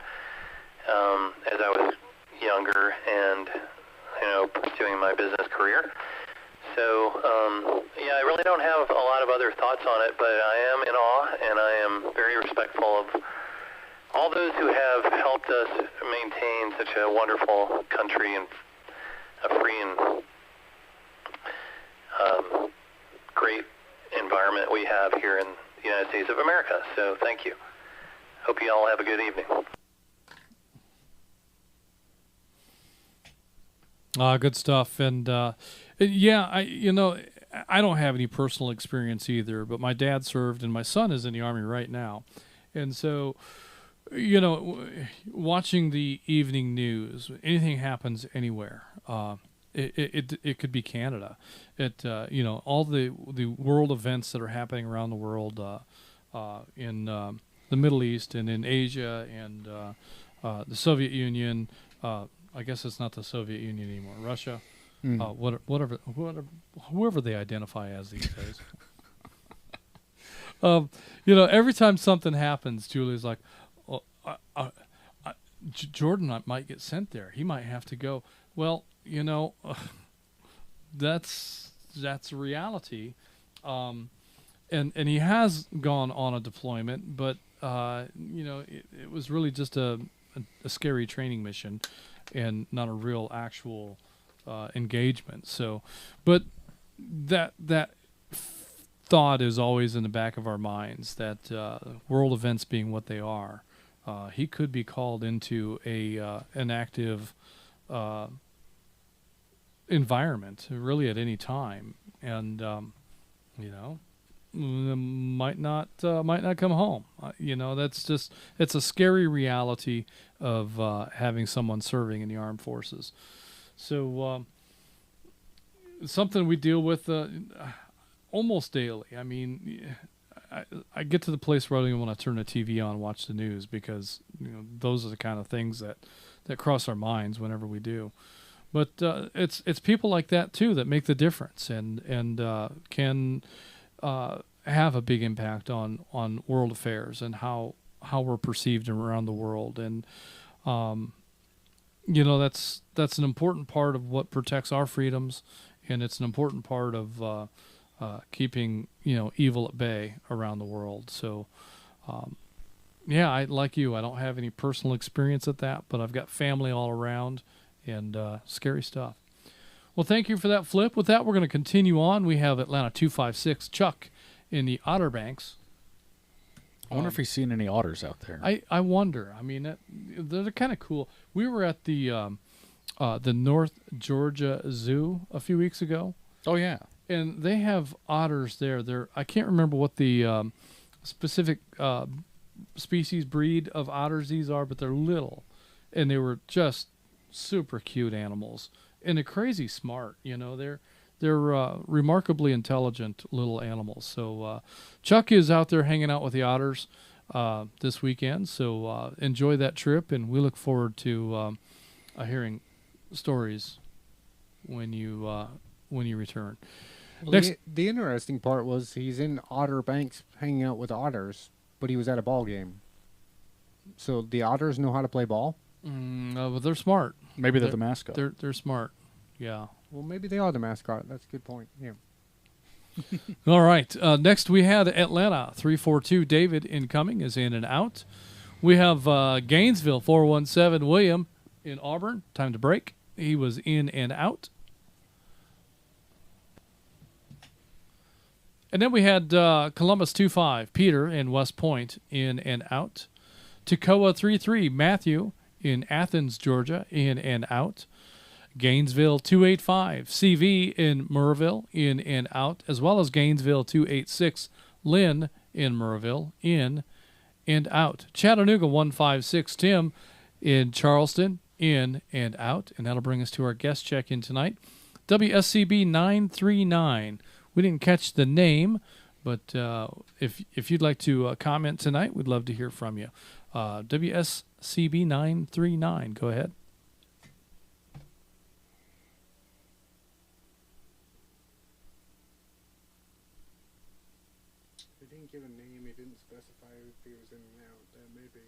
as I was younger and, pursuing my business career. So, I really don't have a lot of other thoughts on it, but I am in awe, and I am very respectful of all those who have helped us maintain such a wonderful country and a free and great environment we have here in the United States of America. So thank you. Hope you all have a good evening. Good stuff. And I don't have any personal experience either, but my dad served and my son is in the Army right now. And so, watching the evening news, anything happens anywhere. It could be Canada. All the world events that are happening around the world in the Middle East and in Asia and the Soviet Union. I guess it's not the Soviet Union anymore. Russia, whoever they identify as these days. Every time something happens, Julie's like, Jordan might get sent there. He might have to go. Well, that's reality. And he has gone on a deployment, but it was really just a scary training mission and not a real actual engagement. So, but that thought is always in the back of our minds that world events being what they are, he could be called into an active environment really at any time, and might not come home. It's a scary reality of having someone serving in the armed forces. So something we deal with almost daily. I mean, I get to the where I don't even want to turn the TV on and watch the news, because those are the kind of things that cross our minds whenever we do. But it's people like that too that make the difference and can have a big impact on world affairs and how we're perceived around the world. And that's an important part of what protects our freedoms, and it's an important part of keeping evil at bay around the world. So I like you, I don't have any personal experience at that, but I've got family all around, and scary stuff. Well, thank you for that, Flip. With that, we're going to continue on. We have Atlanta 256 Chuck in the Otter Banks. I wonder if he's seen any otters out there. I wonder. I mean, they're kind of cool. We were at the North Georgia Zoo a few weeks ago. Oh yeah, and they have otters there. I can't remember what the specific species breed of otters these are, but they're little, and they were just super cute animals. they're crazy smart. You know, they're remarkably intelligent little animals. So Chuck is out there hanging out with the otters this weekend. So enjoy that trip, and we look forward to hearing stories when you return. Well, Next, the interesting part was he's in Otter Banks hanging out with otters, but he was at a ball game. So the otters know how to play ball? well, they're smart. Maybe they're the mascot. They're smart. Yeah. Well, maybe they are the mascot. That's a good point. Yeah. All right. Next, we had Atlanta 342. David incoming is in and out. We have Gainesville 417. William in Auburn. Time to break. He was in and out. And then we had Columbus 25. Peter in West Point in and out. Toccoa 33. Matthew in Athens, Georgia in and out. Gainesville 285. CV in Murrayville in and out, as well as Gainesville 286. Lynn in Murrayville in and out. Chattanooga 156. Tim in Charleston in and out. And that'll bring us to our guest check-in tonight. WSCB 939. We didn't catch the name, but if you'd like to comment tonight, we'd love to hear from you. WSCB 939. Go ahead. He didn't give a name. He didn't specify if he was in and out. Maybe.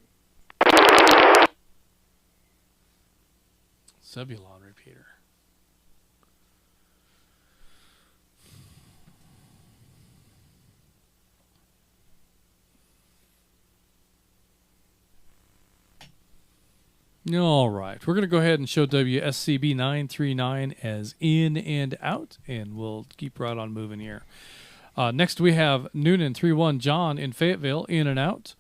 Zebulon repeater. All right. We're going to go ahead and show WSCB 939 as in and out, and we'll keep right on moving here. Next, we have Noonan 31 John in Fayetteville, in and out.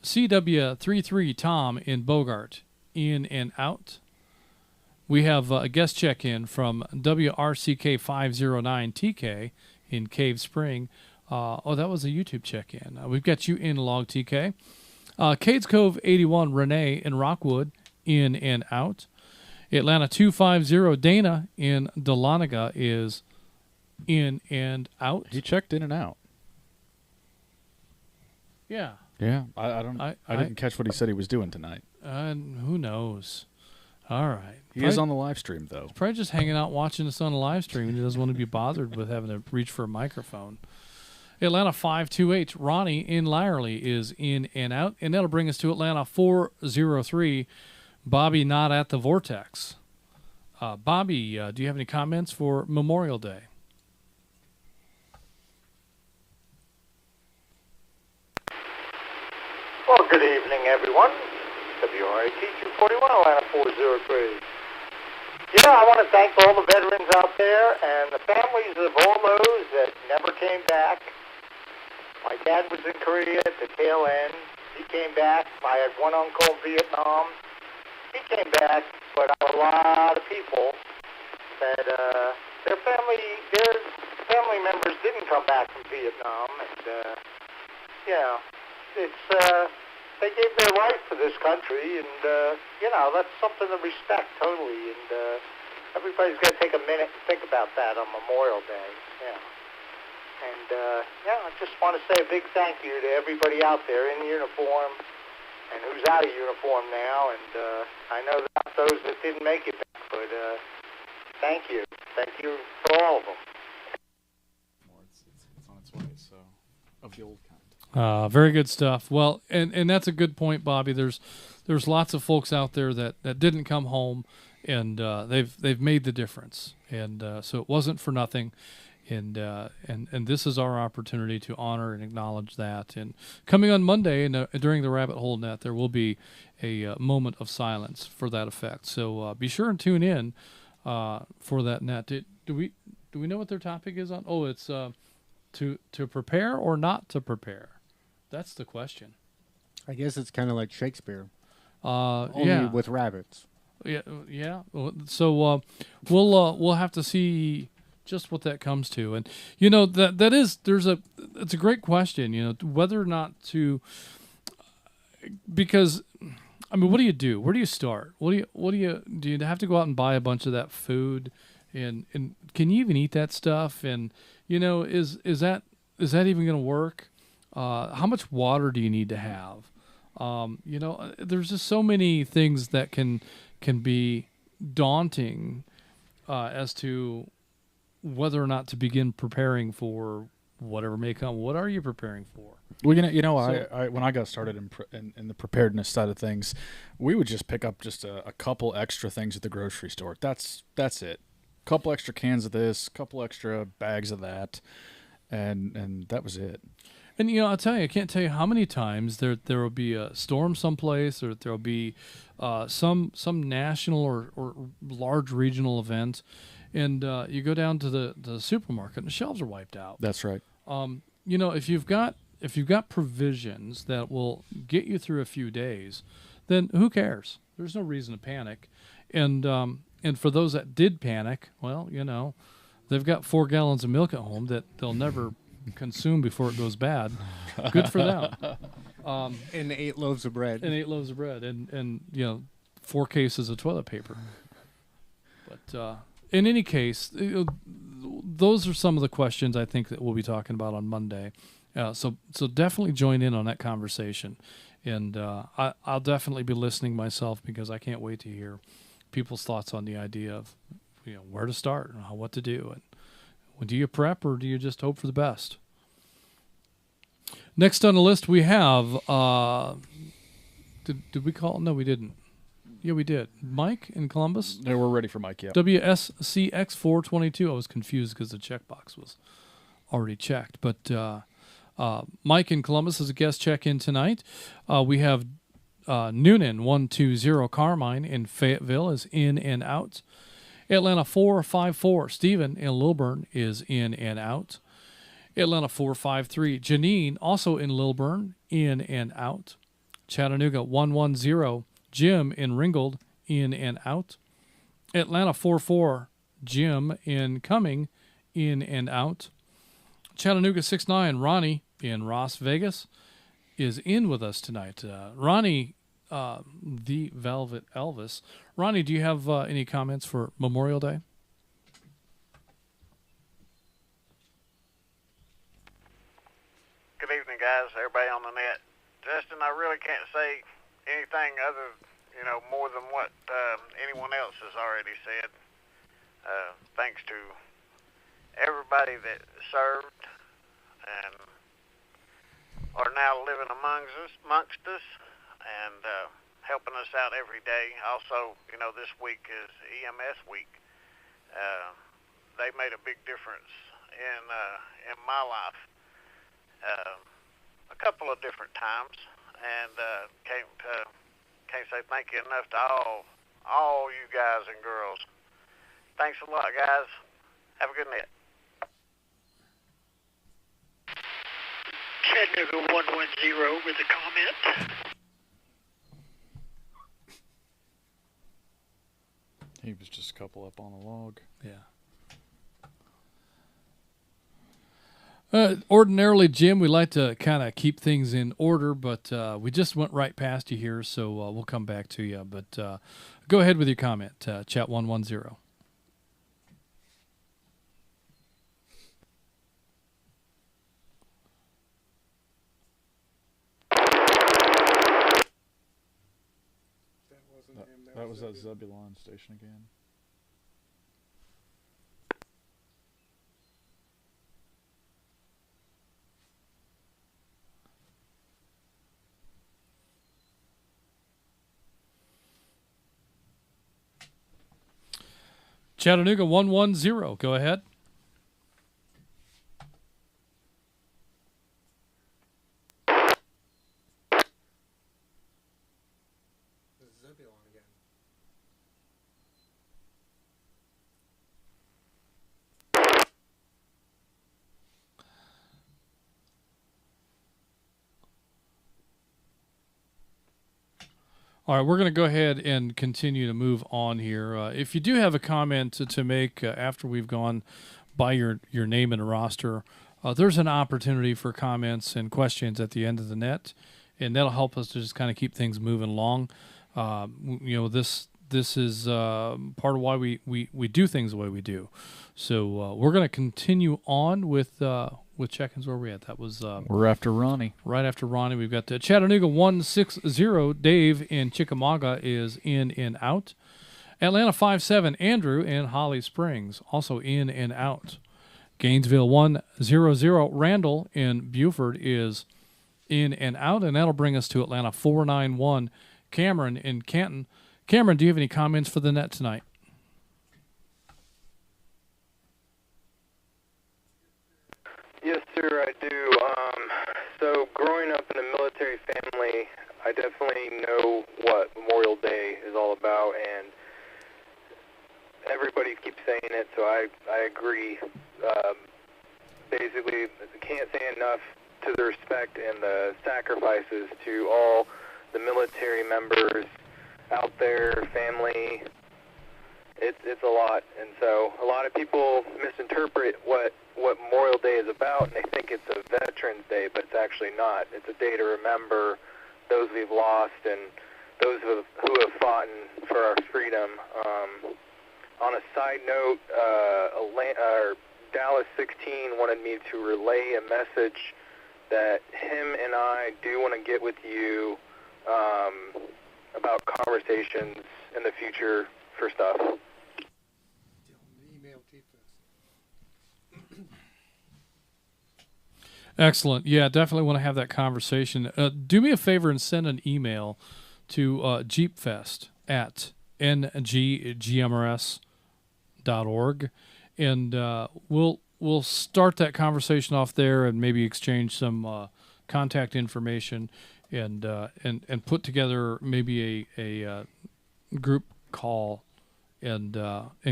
CW 33 Tom in Bogart, in and out. We have a guest check-in from WRCK 509 TK in Cave Spring. Oh, that was a YouTube check-in. We've got you in log, TK. Cades Cove 81 Renee in Rockwood, in and out. Atlanta 250 Dana in Dahlonega is in and out. He checked in and out. Yeah. Yeah. I didn't catch what he said he was doing tonight. Who knows? All right. He is on the live stream, though. He's probably just hanging out watching us on the live stream. He doesn't want to be bothered with having to reach for a microphone. Atlanta 528 Ronnie in Lyerly is in and out. And that'll bring us to Atlanta 403 Bobby not at the Vortex. Bobby, do you have any comments for Memorial Day? Well, good evening, everyone. WRAT 241, Atlanta 403. I want to thank all the veterans out there and the families of all those that never came back. My dad was in Korea at the tail end. He came back. I had one uncle in Vietnam. He came back, but a lot of people that their family members didn't come back from Vietnam, and it's they gave their life for this country, and that's something to respect totally. And everybody's got to take a minute and think about that on Memorial Day. And I just want to say a big thank you to everybody out there in uniform and who's out of uniform now. And I know about those that didn't make it back, but thank you for all of them. It's on its way, so of the old kind. Very good stuff. Well, and that's a good point, Bobby. There's lots of folks out there that didn't come home, and they've made the difference, and so it wasn't for nothing, and this is our opportunity to honor and acknowledge that. And coming on Monday during the Rabbit Hole Net, there will be a moment of silence for that effect. So be sure and tune in for that net. Do we know what their topic is on? Oh, it's to prepare or not to prepare. That's the question. I guess it's kind of like Shakespeare. Only with rabbits. Yeah. So we'll have to see just what that comes to, and it's a great question. Whether or not to, because I mean, what do you do? Where do you start? Do you have to go out and buy a bunch of that food? And can you even eat that stuff? And, is that even going to work? How much water do you need to have? There's just so many things that can be daunting as to whether or not to begin preparing for whatever may come. What are you preparing for? Well, I when I got started in the preparedness side of things, we would just pick up just a couple extra things at the grocery store. That's it. Couple extra cans of this, couple extra bags of that, and that was it. And I'll tell you, I can't tell you how many times there will be a storm someplace, or there will be some national or large regional event, and you go down to the supermarket and the shelves are wiped out. That's right. If you've got provisions that will get you through a few days, then who cares? There's no reason to panic. And for those that did panic, well, they've got 4 gallons of milk at home that they'll never consume before it goes bad. Good for them. And 8 loaves of bread. And 4 cases of toilet paper. But in any case, those are some of the questions I think that we'll be talking about on Monday. So definitely join in on that conversation. And I'll definitely be listening myself, because I can't wait to hear people's thoughts on the idea of where to start and what to do. And do you prep, or do you just hope for the best? Next on the list we have did we call? No, we didn't. Yeah, we did. Mike in Columbus? Yeah, we're ready for Mike, yeah. WSCX422. I was confused because the checkbox was already checked. But Mike in Columbus is a guest check-in tonight. We have Noonan 120 Carmine in Fayetteville is in and out. Atlanta 454 Stephen in Lilburn is in and out. Atlanta 453 Janine, also in Lilburn, in and out. Chattanooga 110 Jim in Ringgold, in and out. Atlanta 44 Jim in Cumming, in and out. Chattanooga 69 Ronnie in Las Vegas is in with us tonight. Ronnie, the Velvet Elvis. Ronnie, do you have any comments for Memorial Day? Good evening, guys, everybody on the net. Justin, I really can't say anything other, more than what anyone else has already said. Thanks to everybody that served and are now living amongst us and helping us out every day. Also, this week is EMS week. They made a big difference in my life a couple of different times, and can't say thank you enough to all you guys and girls. Thanks a lot, guys. Have a good night. Chattanooga 110 with a comment. He was just a couple up on the log. Yeah. Ordinarily, Jim, we like to kind of keep things in order, but we just went right past you here, so we'll come back to you. But go ahead with your comment, Chat 110. That was that Zebulon station again. Chattanooga 110. Go ahead. All right, we're going to go ahead and continue to move on here. If you do have a comment to make after we've gone by your name and roster, there's an opportunity for comments and questions at the end of the net, and that'll help us to just kind of keep things moving along. This is part of why we do things the way we do. So we're going to continue on with check-ins. Where we at? That was we're after Ronnie. Right after Ronnie, we've got Chattanooga 160. Dave in Chickamauga is in and out. Atlanta 57. Andrew in Holly Springs also in and out. Gainesville 100. Randall in Buford is in and out, and that'll bring us to Atlanta 491. Cameron in Canton. Cameron, do you have any comments for the net tonight? Yes, sir, I do. So growing up in a military family, I definitely know what Memorial Day is all about, and everybody keeps saying it, so I agree. Basically, I can't say enough to the respect and the sacrifices to all the military members out there, family. It's a lot, and so a lot of people misinterpret what Memorial Day is about, and they think it's a Veterans Day, but it's actually not. It's a day to remember those we've lost and those who have fought for our freedom. On a side note, Dallas 16 wanted me to relay a message that him and I do want to get with you about conversations in the future for stuff. Excellent. Yeah, definitely want to have that conversation. Do me a favor and send an email to jeepfest@nggmrs.org, and we'll start that conversation off there and maybe exchange some contact information and put together maybe a group call and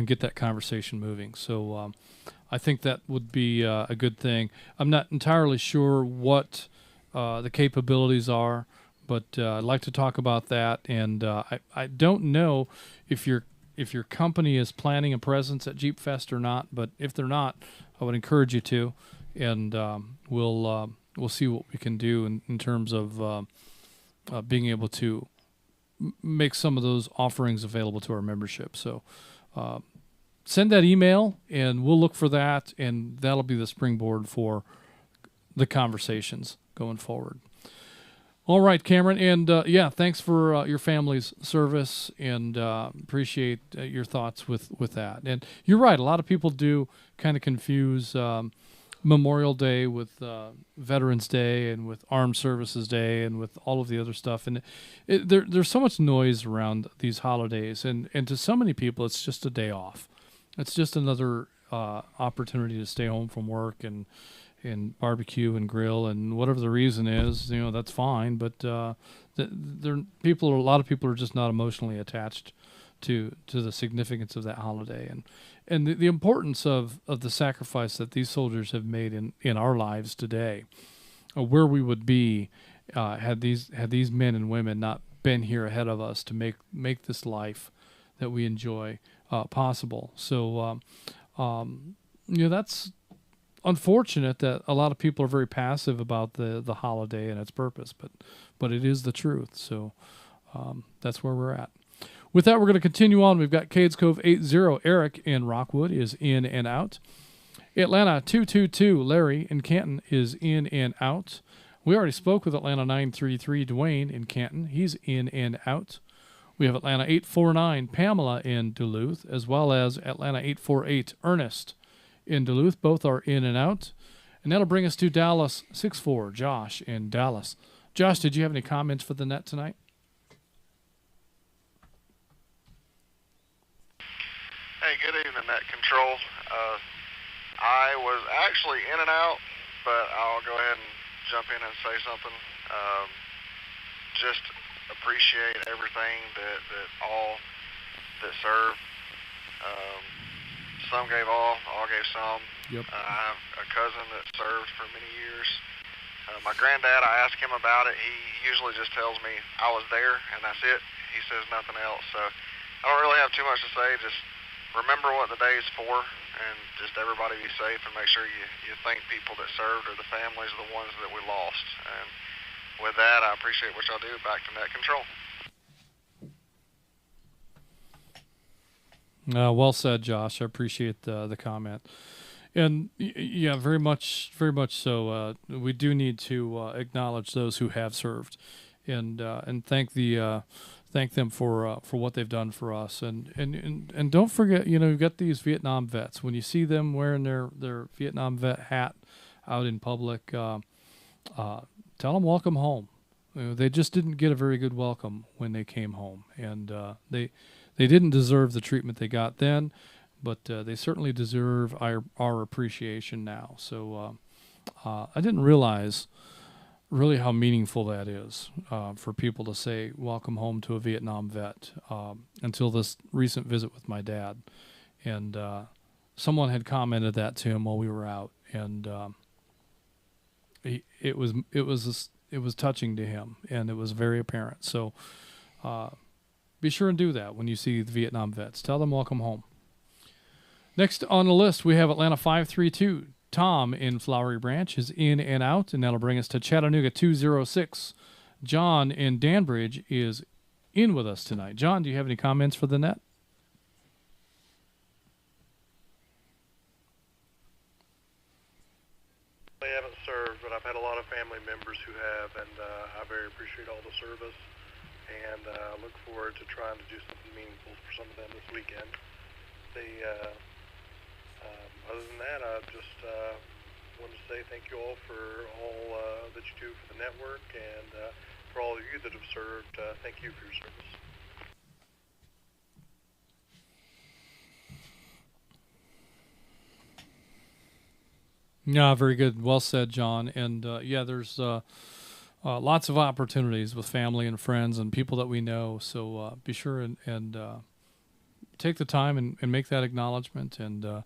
get that conversation moving. So I think that would be a good thing. I'm not entirely sure what the capabilities are, but I'd like to talk about that. And I don't know if your company is planning a presence at Jeep Fest or not, but if they're not, I would encourage you to, and we'll see what we can do in terms of being able to make some of those offerings available to our membership. So send that email, and we'll look for that, and that'll be the springboard for the conversations going forward. All right, Cameron, and thanks for your family's service, and appreciate your thoughts with that. And you're right, a lot of people do kind of confuse Memorial Day with Veterans Day and with Armed Services Day and with all of the other stuff. And there's so much noise around these holidays, and to so many people, it's just a day off. It's just another opportunity to stay home from work and barbecue and grill, and whatever the reason is, that's fine. But a lot of people are just not emotionally attached to the significance of that holiday and the importance of the sacrifice that these soldiers have made in our lives today. Where we would be had these men and women not been here ahead of us to make this life that we enjoy possible. So that's unfortunate that a lot of people are very passive about the holiday and its purpose, but it is the truth. So that's where we're at. With that, we're going to continue on. We've got Cades Cove 80. Eric in Rockwood is in and out. Atlanta 222. Larry in Canton is in and out. We already spoke with Atlanta 933. Dwayne in Canton. He's in and out. We have Atlanta 849. Pamela in Duluth, as well as Atlanta 848. Ernest in Duluth. Both are in and out. And that'll bring us to Dallas 64. Josh in Dallas. Josh, did you have any comments for the net tonight? Hey, good evening, Net Control. I was actually in and out, but I'll go ahead and jump in and say something. Just appreciate everything that all that served. Some gave all gave some. Yep. I have a cousin that served for many years. My granddad, I asked him about it. He usually just tells me I was there, and that's it. He says nothing else. So I don't really have too much to say. Just remember what the day is for, and just everybody be safe, and make sure you thank people that served or the families of the ones that we lost. And with that, I appreciate what y'all do. Back to Net Control. Well said, Josh. I appreciate the comment. And yeah, very much so. We do need to acknowledge those who have served, and thank them for what they've done for us. And don't forget, you've got these Vietnam vets. When you see them wearing their Vietnam vet hat out in public, tell them welcome home. They just didn't get a very good welcome when they came home, and they didn't deserve the treatment they got then. But they certainly deserve our appreciation now. So I didn't realize really how meaningful that is for people to say welcome home to a Vietnam vet until this recent visit with my dad. And someone had commented that to him while we were out, and it was touching to him, and it was very apparent. So be sure and do that when you see the Vietnam vets. Tell them welcome home. Next on the list, we have Atlanta 532. Tom in Flowery Branch is in and out, and that'll bring us to Chattanooga 206. John in Danbridge is in with us tonight. John, do you have any comments for the net? I haven't served, but I've had a lot of family members who have, and I very appreciate all the service, and look forward to trying to do something meaningful for some of them this weekend. Other than that, I just want to say thank you all for all that you do for the network, and for all of you that have served, thank you for your service. Yeah, very good. Well said, John. And yeah, there's lots of opportunities with family and friends and people that we know. So be sure and take the time and make that acknowledgement, and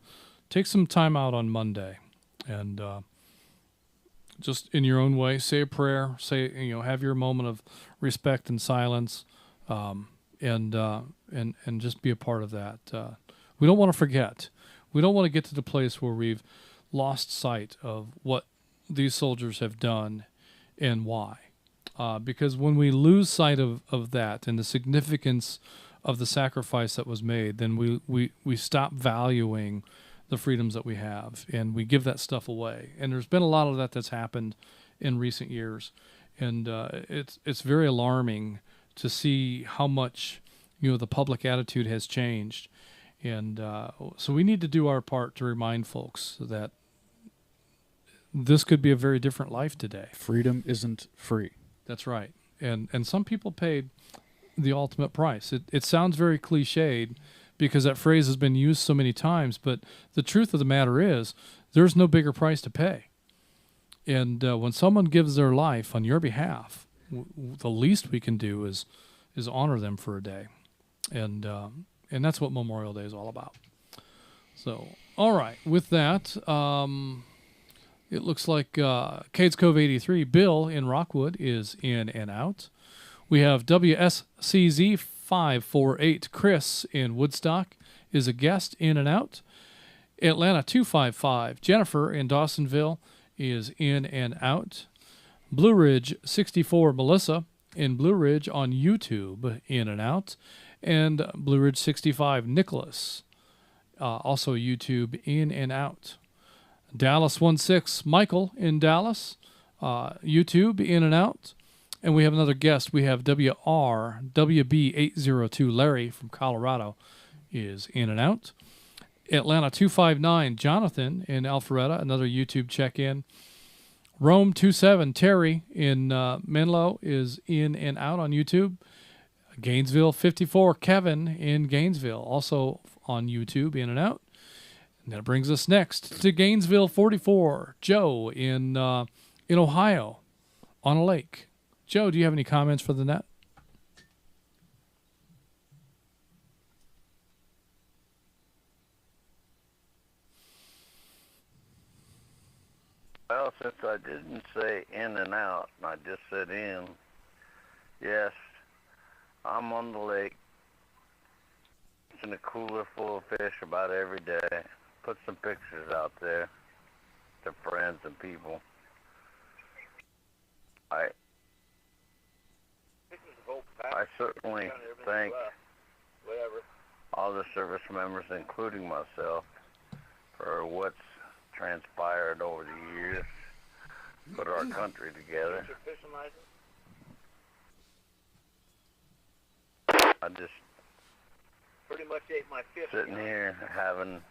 take some time out on Monday, and just in your own way, say a prayer, have your moment of respect and silence, and just be a part of that. We don't want to forget. We don't want to get to the place where we've lost sight of what these soldiers have done and why. Because when we lose sight of that and the significance of the sacrifice that was made, then we stop valuing the freedoms that we have, and we give that stuff away. And there's been a lot of that's happened in recent years, and it's very alarming to see how much the public attitude has changed. And so we need to do our part to remind folks that this could be a very different life today. Freedom isn't free. That's right. And some people paid the ultimate price. It sounds very cliched because that phrase has been used so many times, but the truth of the matter is there's no bigger price to pay. And when someone gives their life on your behalf, the least we can do is honor them for a day. And that's what Memorial Day is all about. So, all right, with that, it looks like Cades Cove 83, Bill in Rockwood, is in and out. We have WSCZ 548, Chris in Woodstock, is a guest, in and out. Atlanta 255, Jennifer in Dawsonville, is in and out. Blue Ridge 64, Melissa in Blue Ridge on YouTube, in and out. And Blue Ridge 65, Nicholas, also YouTube, in and out. Dallas 16, Michael in Dallas, YouTube, in and out. And we have another guest. We have WRWB802, Larry from Colorado, is in and out. Atlanta 259, Jonathan in Alpharetta, another YouTube check-in. Rome 27, Terry in Menlo, is in and out on YouTube. Gainesville 54, Kevin in Gainesville, also on YouTube, in and out. And that brings us next to Gainesville 44, Joe in Ohio, on a lake. Joe, do you have any comments for the net? Well, since I didn't say in and out, and I just said in, yes, I'm on the lake, in a cooler full of fish about every day. Put some pictures out there to friends and people. I certainly thank all the service members, including myself, for what's transpired over the years, put our country together. I just pretty much ate my fish. Sitting here having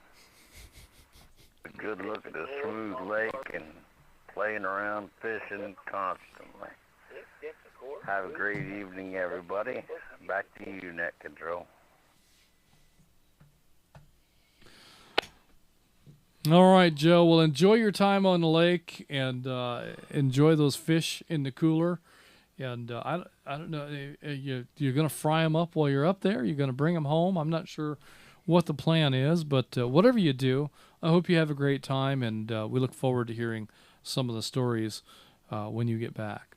a good look at a smooth lake and playing around fishing constantly. Have a great evening, everybody. Back to you, Net Control. All right, Joe. Well, enjoy your time on the lake and enjoy those fish in the cooler. And I don't know, you're going to fry them up while you're up there? You're going to bring them home? I'm not sure what the plan is, but whatever you do, I hope you have a great time, and we look forward to hearing some of the stories when you get back.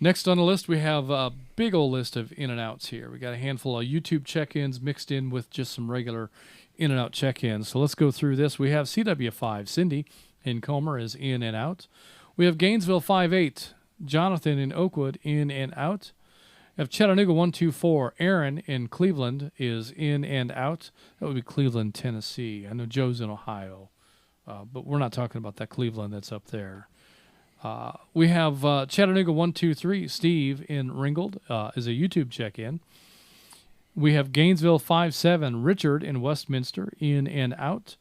Next on the list, we have a big old list of in-and-outs here. We got a handful of YouTube check-ins mixed in with just some regular in-and-out check-ins. So let's go through this. We have CW5, Cindy in Comer is in and out. We have Gainesville 5-8, Jonathan in Oakwood, in and out. We have Chattanooga 124, Aaron in Cleveland is in and out. That would be Cleveland, Tennessee. I know Joe's in Ohio, but we're not talking about that Cleveland that's up there. We have Chattanooga 123, Steve in Ringgold is a YouTube check-in. We have Gainesville 5-7, Richard in Westminster, in and out.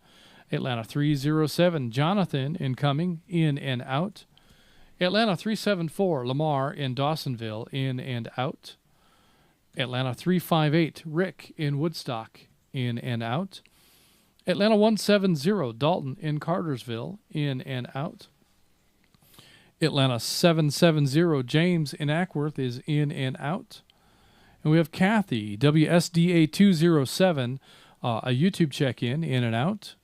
Atlanta 307, Jonathan incoming, in and out. Atlanta 374, Lamar in Dawsonville, in and out. Atlanta 358, Rick in Woodstock, in and out. Atlanta 170, Dalton in Cartersville, in and out. Atlanta 770, James in Ackworth is in and out. And we have Kathy, WSDA 207, a YouTube check-in, in and out.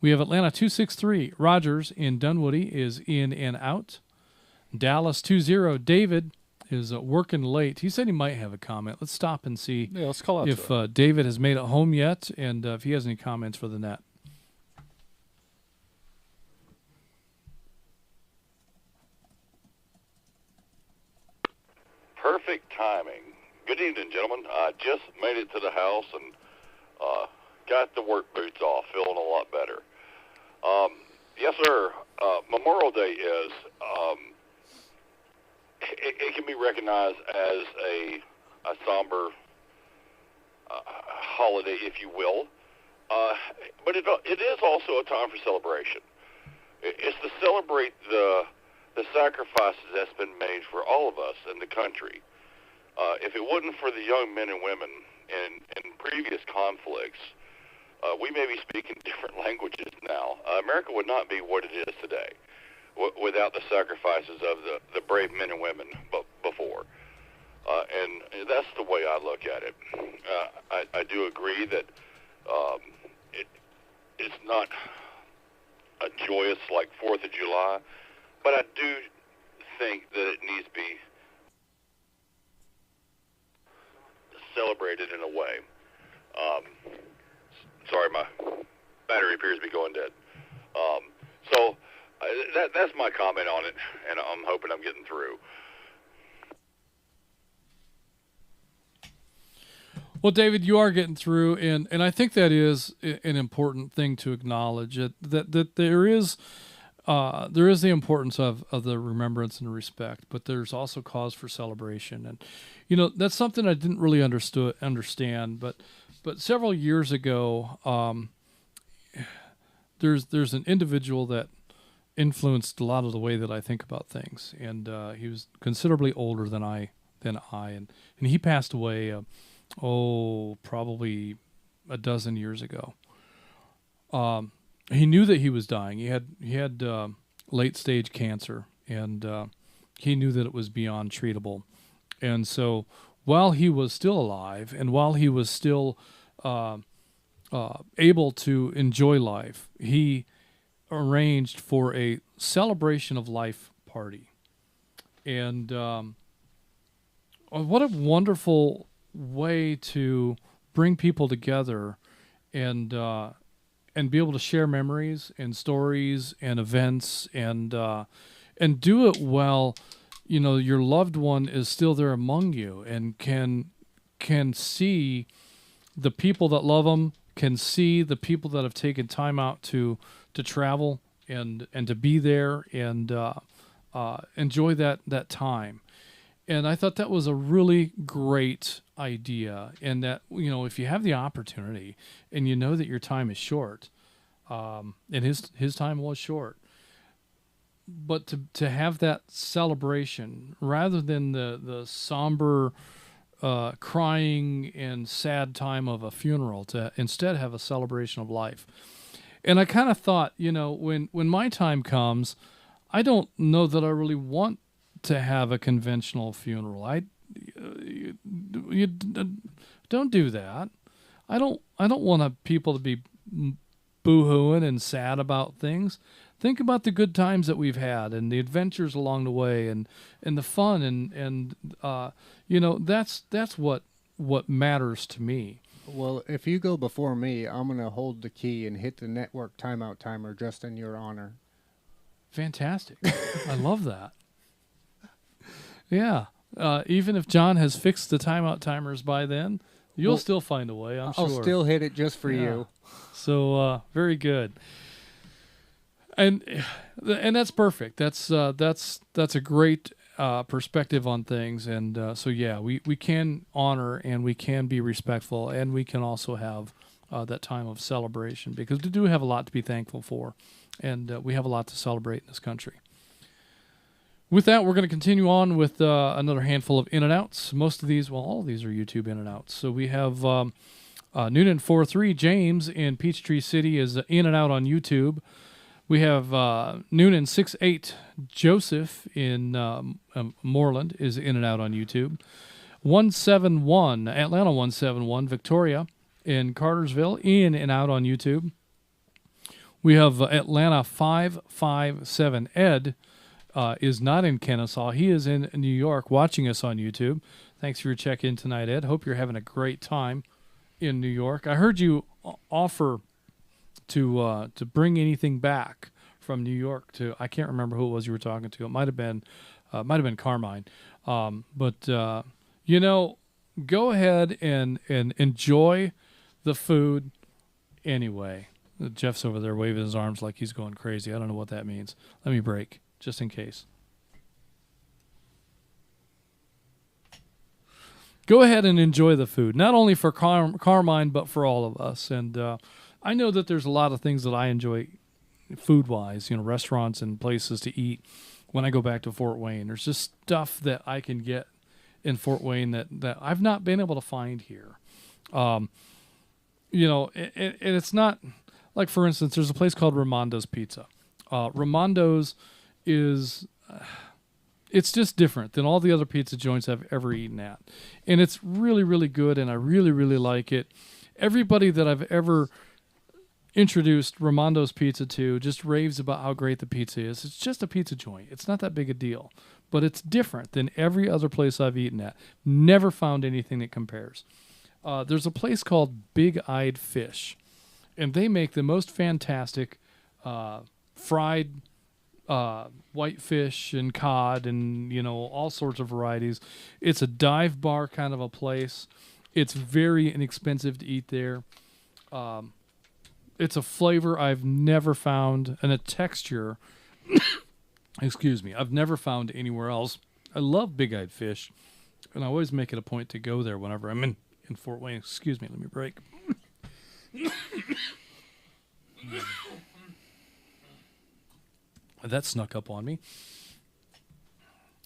We have Atlanta 263, Rogers in Dunwoody is in and out. Dallas 20, David is working late. He said he might have a comment. Let's stop and see let's call out if David has made it home yet, and if he has any comments for the net. Perfect timing. Good evening, gentlemen. I just made it to the house and got the work boots off, feeling a lot better. Yes, sir. Memorial Day is, it can be recognized as a somber holiday, if you will. But it is also a time for celebration. It's to celebrate the sacrifices that's been made for all of us in the country. If it wasn't for the young men and women in previous conflicts, we may be speaking different languages now. America would not be what it is today without the sacrifices of the brave men and women before. And that's the way I look at it. I do agree that it's not a joyous like 4th of July, but I do think that it needs to be celebrated in a way. Sorry, my battery appears to be going dead. So that's my comment on it, and I'm hoping I'm getting through. Well, David, you are getting through, and I think that is an important thing to acknowledge, that there is the importance of the remembrance and respect, but there's also cause for celebration. And, that's something I didn't really understand, but several years ago, there's an individual that influenced a lot of the way that I think about things, and he was considerably older than I, and he passed away, probably a dozen years ago. He knew that he was dying. He had late stage cancer, and he knew that it was beyond treatable. And so, while he was still alive, and while he was still able to enjoy life, he arranged for a celebration of life party. And what a wonderful way to bring people together and be able to share memories and stories and events and do it while your loved one is still there among you and can see the people that love them can see the people that have taken time out to travel and to be there and enjoy that time. And I thought that was a really great idea. And that, if you have the opportunity and you know that your time is short, and his time was short, but to have that celebration rather than the somber crying and sad time of a funeral, to instead have a celebration of life. And I kind of thought, when my time comes, I don't know that I really want to have a conventional funeral. You don't do that. I don't want people to be boo-hooing and sad about things. Think about the good times that we've had and the adventures along the way and the fun and that's what matters to me. Well, if you go before me, I'm going to hold the key and hit the network timeout timer just in your honor. Fantastic. I love that. Yeah. Even if John has fixed the timeout timers by then, you'll still find a way, I'm sure. I'll still hit it just for you. So, very good. And that's perfect. That's a great perspective on things. And we can honor and we can be respectful and we can also have that time of celebration because we do have a lot to be thankful for, and we have a lot to celebrate in this country. With that, we're going to continue on with another handful of in and outs. Most of these, all of these are YouTube in and outs. So we have Noonan 43 James in Peachtree City is in and out on YouTube. We have Noonan 68 Joseph in Moreland is in and out on YouTube. 171 Atlanta 171 Victoria in Cartersville in and out on YouTube. We have Atlanta 557 Ed is not in Kennesaw. He is in New York watching us on YouTube. Thanks for your check-in tonight, Ed. Hope you're having a great time in New York. I heard you offer to bring anything back from New York to, I can't remember who it was you were talking to. It might have been Carmine. But go ahead and enjoy the food anyway. Jeff's over there waving his arms like he's going crazy. I don't know what that means. Let me break, just in case. Go ahead and enjoy the food, not only for Carmine, but for all of us. And I know that there's a lot of things that I enjoy food-wise, restaurants and places to eat when I go back to Fort Wayne. There's just stuff that I can get in Fort Wayne that I've not been able to find here. It's not, like, for instance, there's a place called Ramondo's Pizza. Ramondo's is... it's just different than all the other pizza joints I've ever eaten at. And it's really, really good, and I really, really like it. Everybody that I've ever introduced Ramondo's Pizza to just raves about how great the pizza is. It's just a pizza joint. It's not that big a deal. But it's different than every other place I've eaten at. Never found anything that compares. There's a place called Big Eyed Fish, and they make the most fantastic fried whitefish and cod and, all sorts of varieties. It's a dive bar kind of a place. It's very inexpensive to eat there. It's a flavor I've never found and a texture, excuse me, I've never found anywhere else. I love Big Eyed Fish, and I always make it a point to go there whenever I'm in Fort Wayne. Excuse me, let me break. That snuck up on me.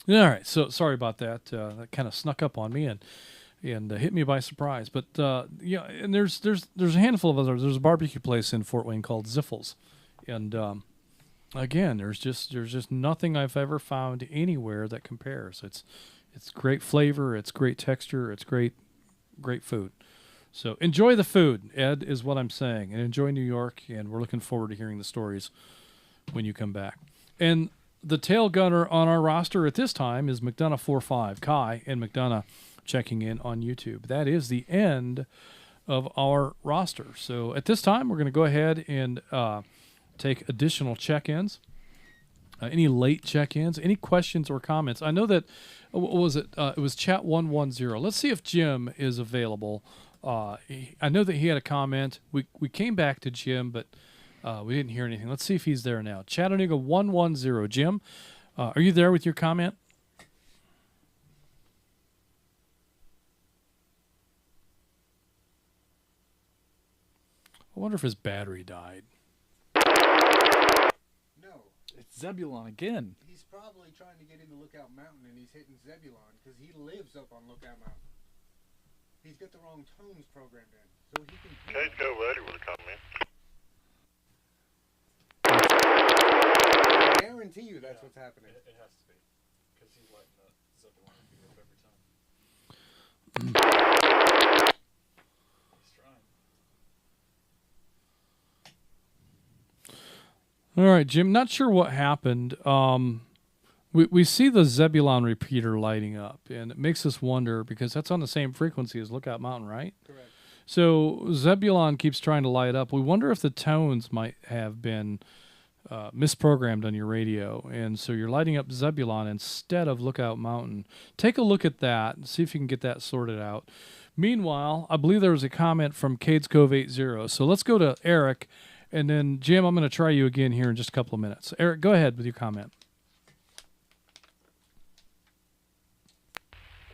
All right, so sorry about that. That kind of snuck up on me and hit me by surprise. But and there's a handful of others. There's a barbecue place in Fort Wayne called Ziffel's, and again, there's just nothing I've ever found anywhere that compares. It's great flavor, it's great texture, it's great food. So enjoy the food, Ed, is what I'm saying, and enjoy New York. And we're looking forward to hearing the stories when you come back. And the tail gunner on our roster at this time is McDonough45, Kai and McDonough checking in on YouTube. That is the end of our roster. So at this time, we're going to go ahead and take additional check-ins. Any late check-ins, any questions or comments? I know that, what was it? It was chat 110. Let's see if Jim is available I know that he had a comment. We came back to Jim, but we didn't hear anything. Let's see if he's there now. Chattanooga 110. Jim, are you there with your comment? I wonder if his battery died. No. It's Zebulon again. He's probably trying to get into Lookout Mountain, and he's hitting Zebulon because he lives up on Lookout Mountain. He's got the wrong tones programmed in, so he can... Case go ready with a comment. I guarantee you that's what's happening. It has to be, because he's lighting the Zebulon repeater up every time. He's trying. All right, Jim, not sure what happened. We see the Zebulon repeater lighting up, and it makes us wonder, because that's on the same frequency as Lookout Mountain, right? Correct. So Zebulon keeps trying to light up. We wonder if the tones might have been misprogrammed on your radio, and so you're lighting up Zebulon instead of Lookout Mountain. Take a look at that and see if you can get that sorted out. Meanwhile, I believe there was a comment from Cades Cove 80. So let's go to Eric, and then Jim, I'm going to try you again here in just a couple of minutes. Eric, go ahead with your comment.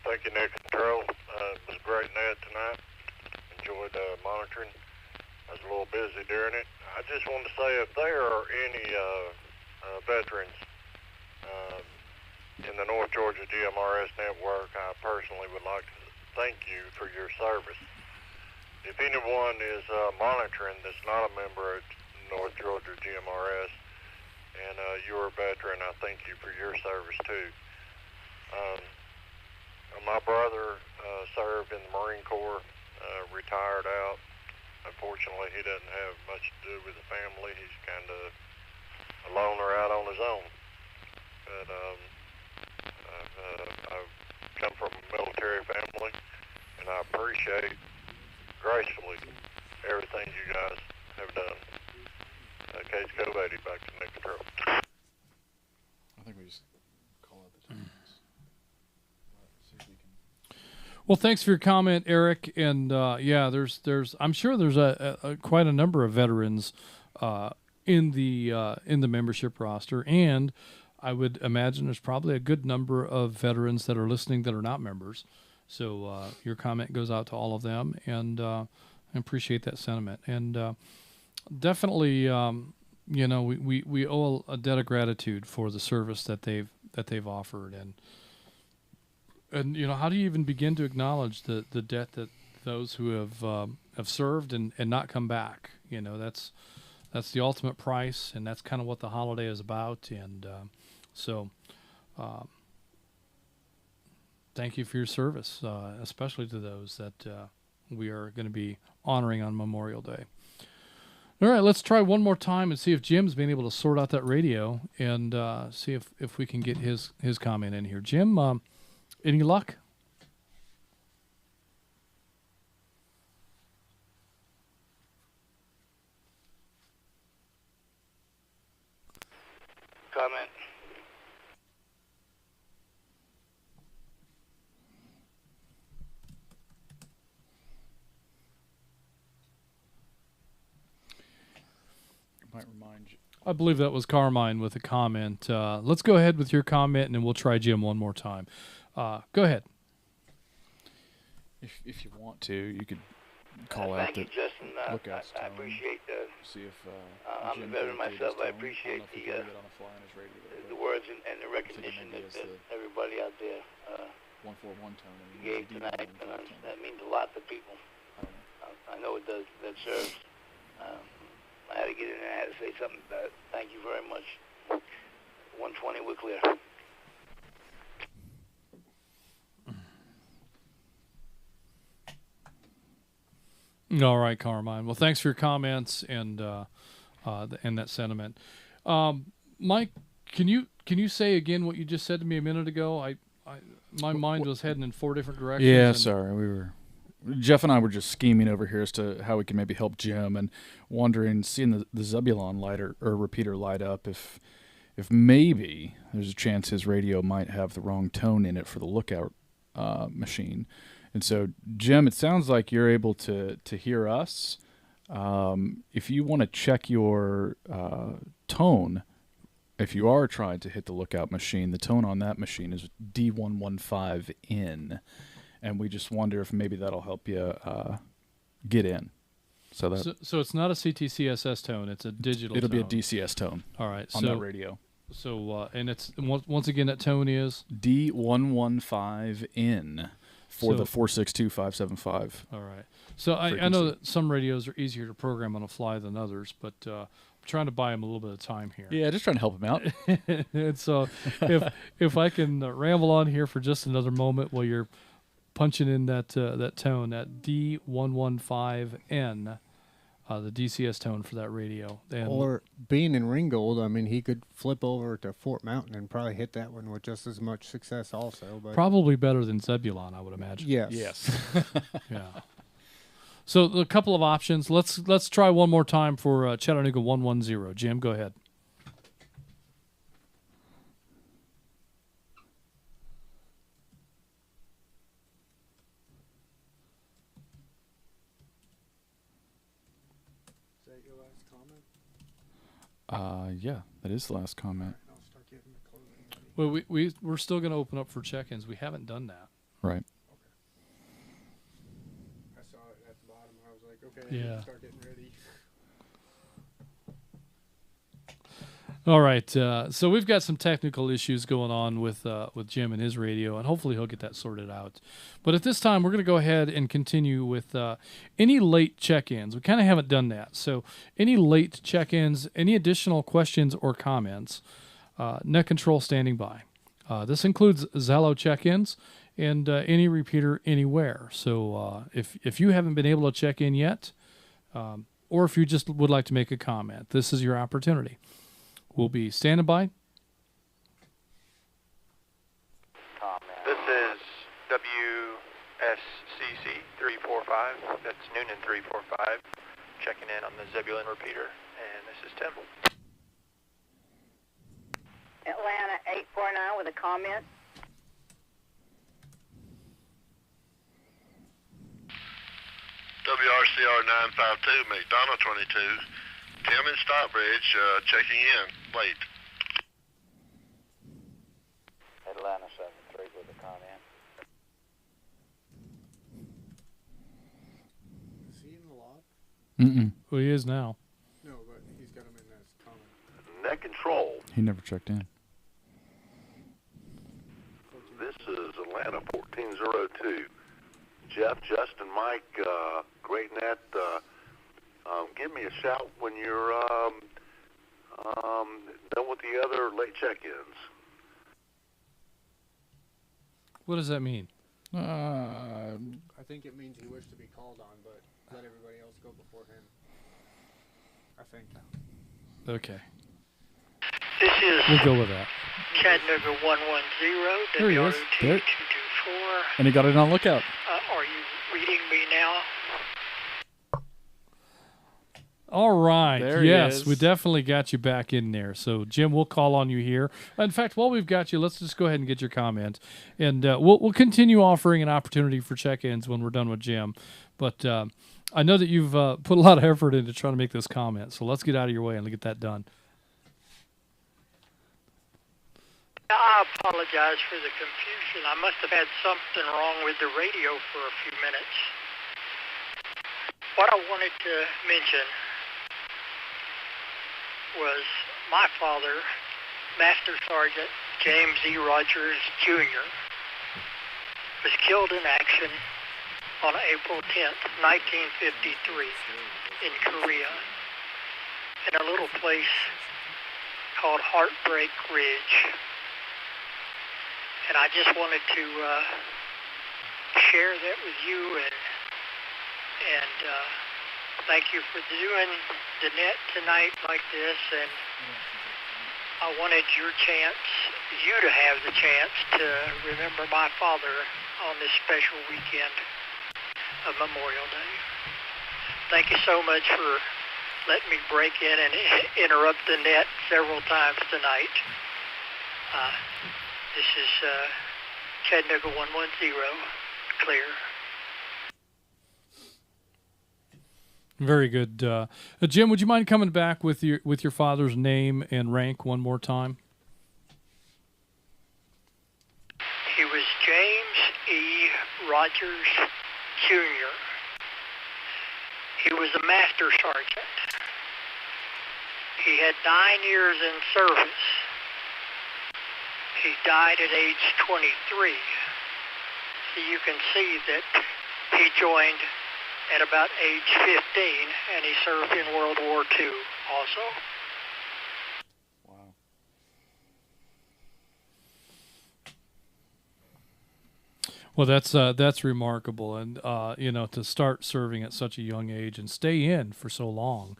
Thank you, Nick Control. It was a great net tonight. Enjoyed monitoring. I was a little busy during it. I just wanted to say if there are any veterans in the North Georgia GMRS Network, I personally would like to thank you for your service. If anyone is monitoring that's not a member of North Georgia GMRS and you're a veteran, I thank you for your service too. My brother served in the Marine Corps, retired out. Unfortunately, he doesn't have much to do with the family. He's kind of a loner out on his own. But I've come from a military family, and I appreciate gracefully everything you guys have done. Case Cove 80, back to Nick Control. I think we just call out the times. See if we can... Well, thanks for your comment, Eric. And yeah, I'm sure there's a quite a number of veterans in the membership roster, and I would imagine there's probably a good number of veterans that are listening that are not members. So your comment goes out to all of them, and I appreciate that sentiment. And definitely, we owe a debt of gratitude for the service that they've offered, and how do you even begin to acknowledge the debt that those who have served and not come back? That's the ultimate price, and that's kind of what the holiday is about. And so thank you for your service, especially to those that we are going to be honoring on Memorial Day. All right, let's try one more time and see if Jim's been able to sort out that radio and see if we can get his comment in here. Jim, any luck? Comment. Might remind you. I believe that was Carmine with a comment. Let's go ahead with your comment, and then we'll try Jim one more time. Go ahead. If you want to, you could call out Thank you, Justin. I appreciate the. See if I'm a veteran myself. I appreciate the words and the recognition that everybody out there 141 tone gave tonight. That means a lot to people. I know it does. That serves. I had to get in there. I had to say something about it. Thank you very much. 120, we're clear. All right, Carmine. Well, thanks for your comments and that sentiment. Mike, can you say again what you just said to me a minute ago? My mind was heading in 4 different directions. Yeah, sorry. Jeff and I were just scheming over here as to how we can maybe help Jim, and wondering, seeing the Zebulon lighter or repeater light up, if maybe there's a chance his radio might have the wrong tone in it for the lookout machine. And so, Jim, it sounds like you're able to hear us. If you want to check your tone, if you are trying to hit the lookout machine, the tone on that machine is D115N. And we just wonder if maybe that'll help you get in. So it's not a CTCSS tone; it's a digital. It'll tone. be a DCS tone. All right, on that radio. So and it's once again that tone is D115N for the 462575. All right. So I know that some radios are easier to program on the fly than others, but I'm trying to buy them a little bit of time here. Yeah, just trying to help them out. And so if I can ramble on here for just another moment while you're punching in that tone, that D115N, the DCS tone for that radio. And or being in Ringgold, I mean, he could flip over to Fort Mountain and probably hit that one with just as much success also. But probably better than Zebulon, I would imagine. Yes. Yeah. So a couple of options. Let's try one more time for Chattanooga 110. Jim, go ahead. Yeah, that is the last comment. Well, we're still going to open up for check-ins. We haven't done that. Right. I saw it at the bottom. I was like, okay, Yeah. I need to start getting ready. All right. So we've got some technical issues going on with Jim and his radio, and hopefully he'll get that sorted out. But at this time, we're going to go ahead and continue with any late check-ins. We kind of haven't done that. So any late check-ins, any additional questions or comments, Net Control standing by. This includes Zello check-ins and any repeater anywhere. So if you haven't been able to check in yet, or if you just would like to make a comment, this is your opportunity. We'll be standing by. This is WSCC 345. That's Noonan 345. Checking in on the Zebulon repeater. And this is Tim. Atlanta 849 with a comment. WRCR 952, McDonough 22. Tim in Stockbridge, checking in, late. Atlanta 73 with a comment. Is he in the log? Well, he is now. No, but he's got him in as comment. Net Control. He never checked in. This is Atlanta 1402. Jeff, Justin, Mike, Great Net, give me a shout when you're done with the other late check-ins. What does that mean? I think it means he wished to be called on, but let everybody else go before him. I think. Okay. This is We'll go with that. Chattanooga 110, There he is. WROT There. 224. And he got it on lookout. Are you reading me now? All right. There he Yes, is. we definitely got you back in there. So, Jim, we'll call on you here. In fact, while we've got you, let's just go ahead and get your comment. And we'll continue offering an opportunity for check-ins when we're done with Jim. But I know that you've put a lot of effort into trying to make this comment. So let's get out of your way and get that done. I apologize for the confusion. I must have had something wrong with the radio for a few minutes. What I wanted to mention was my father, Master Sergeant James E. Rogers, Jr., was killed in action on April 10th, 1953 in Korea in a little place called Heartbreak Ridge. And I just wanted to share that with you and thank you for doing the net tonight like this. And I wanted you to have the chance to remember my father on this special weekend of Memorial Day. Thank you so much for letting me break in and interrupt the net several times tonight. This is Chattanooga 110, clear. Very good. Jim, would you mind coming back with your father's name and rank one more time? He was James E. Rogers, Jr. He was a master sergeant. He had 9 years in service. He died at age 23. So you can see that he joined at about age 15, and he served in World War II also. Well, that's remarkable, and to start serving at such a young age and stay in for so long,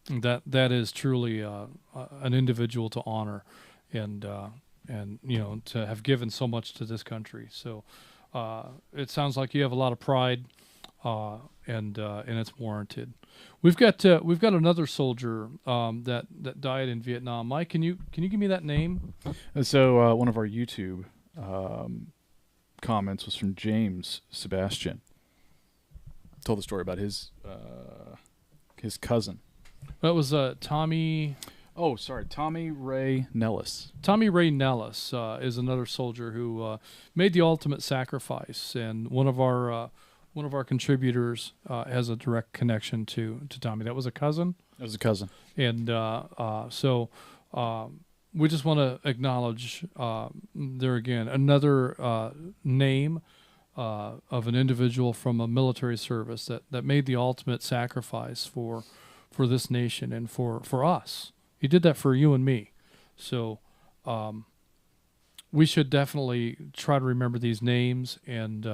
that is truly an individual to honor, and to have given so much to this country. So it sounds like you have a lot of pride, and it's warranted. We've got another soldier that died in Vietnam. Mike, can you give me that name? So one of our YouTube comments was from James Sebastian. Told the story about his cousin. That was Tommy. Oh, sorry, Tommy Ray Nellis. Tommy Ray Nellis is another soldier who made the ultimate sacrifice, and one of our contributors has a direct connection to Tommy. That was a cousin. That was a cousin, and so. We just want to acknowledge there again another name of an individual from a military service that made the ultimate sacrifice for this nation and for us. He did that for you and me. So we should definitely try to remember these names, and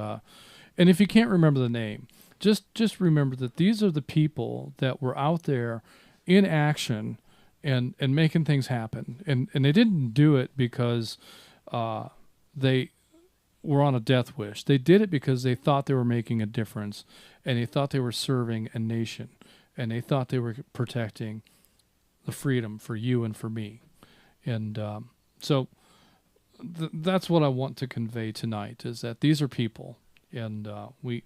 if you can't remember the name, just remember that these are the people that were out there in action and making things happen. And they didn't do it because they were on a death wish. They did it because they thought they were making a difference, and they thought they were serving a nation, and they thought they were protecting the freedom for you and for me. And so that's what I want to convey tonight, is that these are people, and we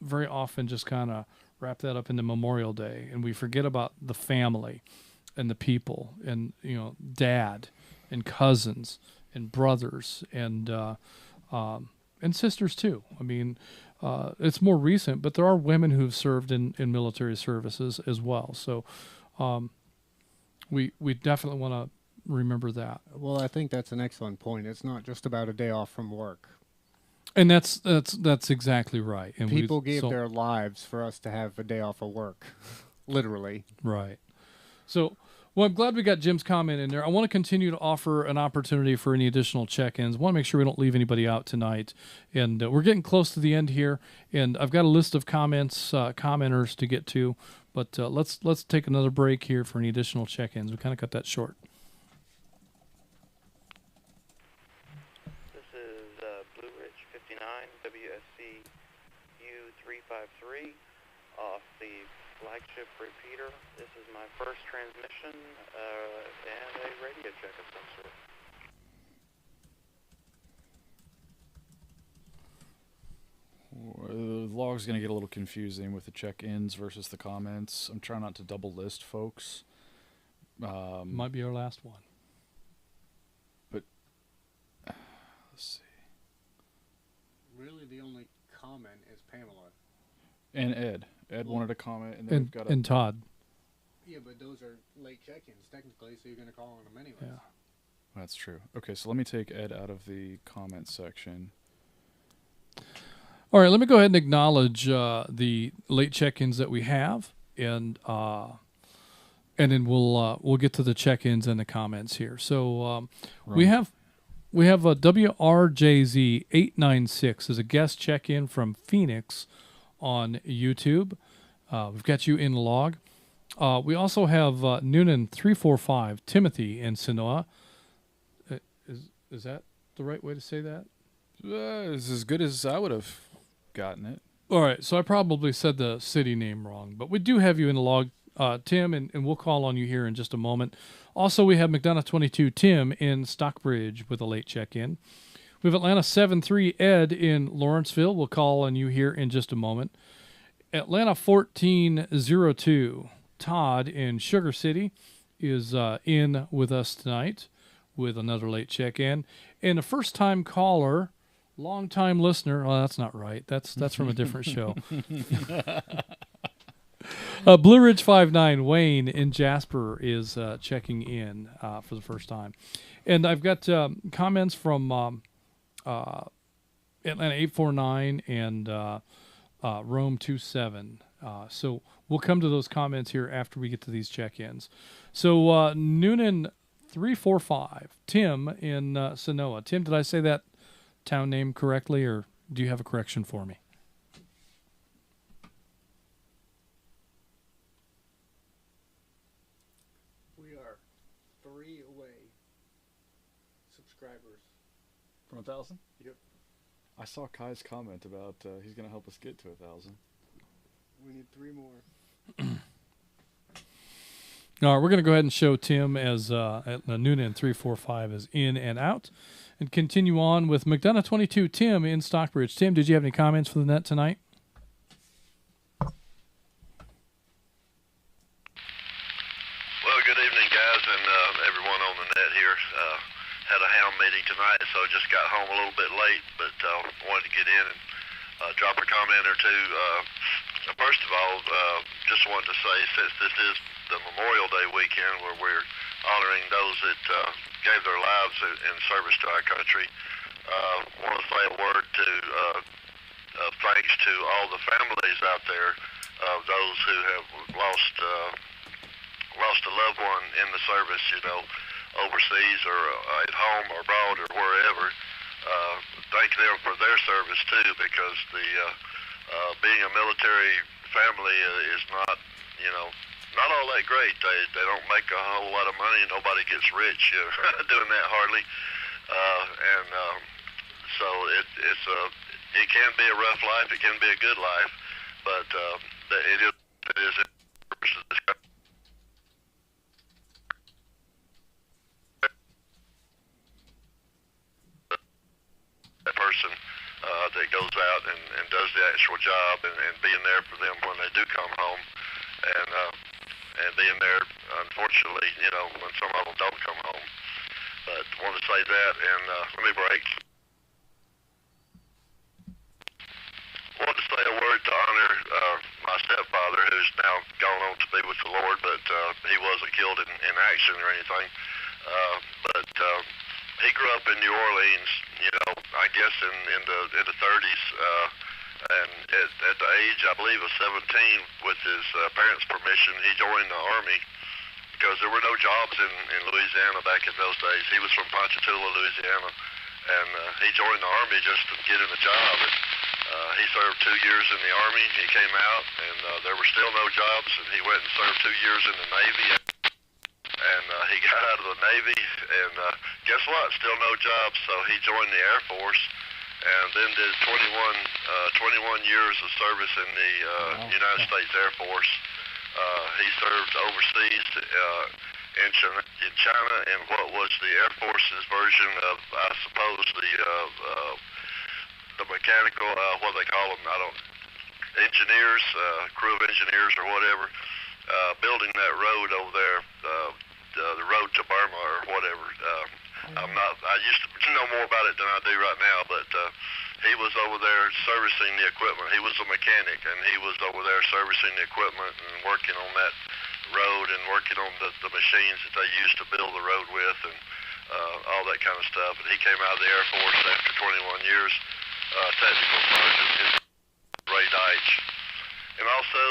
very often just kind of wrap that up into Memorial Day, and we forget about the family and the people, and dad and cousins and brothers and sisters too. I mean, it's more recent, but there are women who've served in military services as well. So we definitely want to remember that. Well, I think that's an excellent point. It's not just about a day off from work. And that's exactly right. And people gave their lives for us to have a day off of work, literally. Right. So, well, I'm glad we got Jim's comment in there. I want to continue to offer an opportunity for any additional check-ins. I want to make sure we don't leave anybody out tonight. And we're getting close to the end here, and I've got a list of commenters to get to. But let's take another break here for any additional check-ins. We kind of cut that short. This is Blue Ridge 59 WSC U353 off the flagship repeater. This is my first transmission and a radio check of some sort. The log's going to get a little confusing with the check-ins versus the comments. I'm trying not to double list folks. Might be our last one. But let's see. Really, the only comment is Pamela. And Ed. Ed wanted a comment, and then we've got and Todd. Yeah, but those are late check-ins technically, so you're going to call on them anyway. Yeah, that's true. Okay, so let me take Ed out of the comment section. All right, let me go ahead and acknowledge the late check-ins that we have, and then we'll get to the check-ins and the comments here. So we have a WRJZ 896 as a guest check-in from Phoenix on YouTube. We've got you in the log. We also have Noonan 345 Timothy in Sinoa. Is that the right way to say that? It's as good as I would have gotten it. All right, so I probably said the city name wrong, but we do have you in the log, Tim, and we'll call on you here in just a moment. Also, we have McDonough 22 Tim in Stockbridge with a late check-in. We have Atlanta 73 Ed in Lawrenceville. We'll call on you here in just a moment. Atlanta 1402. Todd in Sugar City is in with us tonight with another late check-in. And a first-time caller, long-time listener. Oh, that's not right. That's from a different show. Blue Ridge 59, Wayne in Jasper is checking in for the first time. And I've got comments from Atlanta 849 and Rome 27. So we'll come to those comments here after we get to these check-ins. So Noonan 345, Tim in Sonoa. Tim, did I say that town name correctly, or do you have a correction for me? We are 3 away. Subscribers. From 1,000? Yep. I saw Kai's comment about he's going to help us get to 1,000. We need 3 more. All right, we're going to go ahead and show Tim as at Noonan 345 is in and out, and continue on with McDonough 22, Tim in Stockbridge. Tim, did you have any comments for the net tonight? Well, good evening, guys, and everyone on the net here. Had a hound meeting tonight, so just got home a little bit late, but wanted to get in and drop a comment or two. First of all, just wanted to say, since this is the Memorial Day weekend where we're honoring those that gave their lives in service to our country, want to say a word to thanks to all the families out there of those who have lost a loved one in the service, you know, overseas or at home or abroad or wherever. Thank them for their service too, because the being a military family is not, you know, not all that great. They don't make a whole lot of money. Nobody gets rich doing that hardly, and so it can be a rough life. It can be a good life, but it is that person that goes out and does the actual job and being there for them when they do come home, and being there, unfortunately, you know, when some of them don't come home. But I want to say that, and let me break. I want to say a word to honor my stepfather, who's now gone on to be with the Lord, but he wasn't killed in action or anything. But he grew up in New Orleans, you know, I guess in the 30s, and at the age, I believe, of 17, with his parents' permission, he joined the Army because there were no jobs in Louisiana back in those days. He was from Ponchatoula, Louisiana, and he joined the Army just to get him a job. And he served 2 years in the Army. He came out, and there were still no jobs, and he went and served 2 years in the Navy. And he got out of the Navy, and guess what? Still no jobs, so he joined the Air Force, and then did 21 years of service in the United States Air Force. He served overseas in China in what was the Air Force's version of, I suppose, the mechanical, what they call them, engineers, crew of engineers or whatever, building that road over there, the road to Burma or whatever. I used to know more about it than I do right now, but he was over there servicing the equipment. He was a mechanic, and he was over there servicing the equipment and working on that road and working on the machines that they used to build the road with and all that kind of stuff. And he came out of the Air Force after 21 years, technical sergeant, Ray Deitch. And also,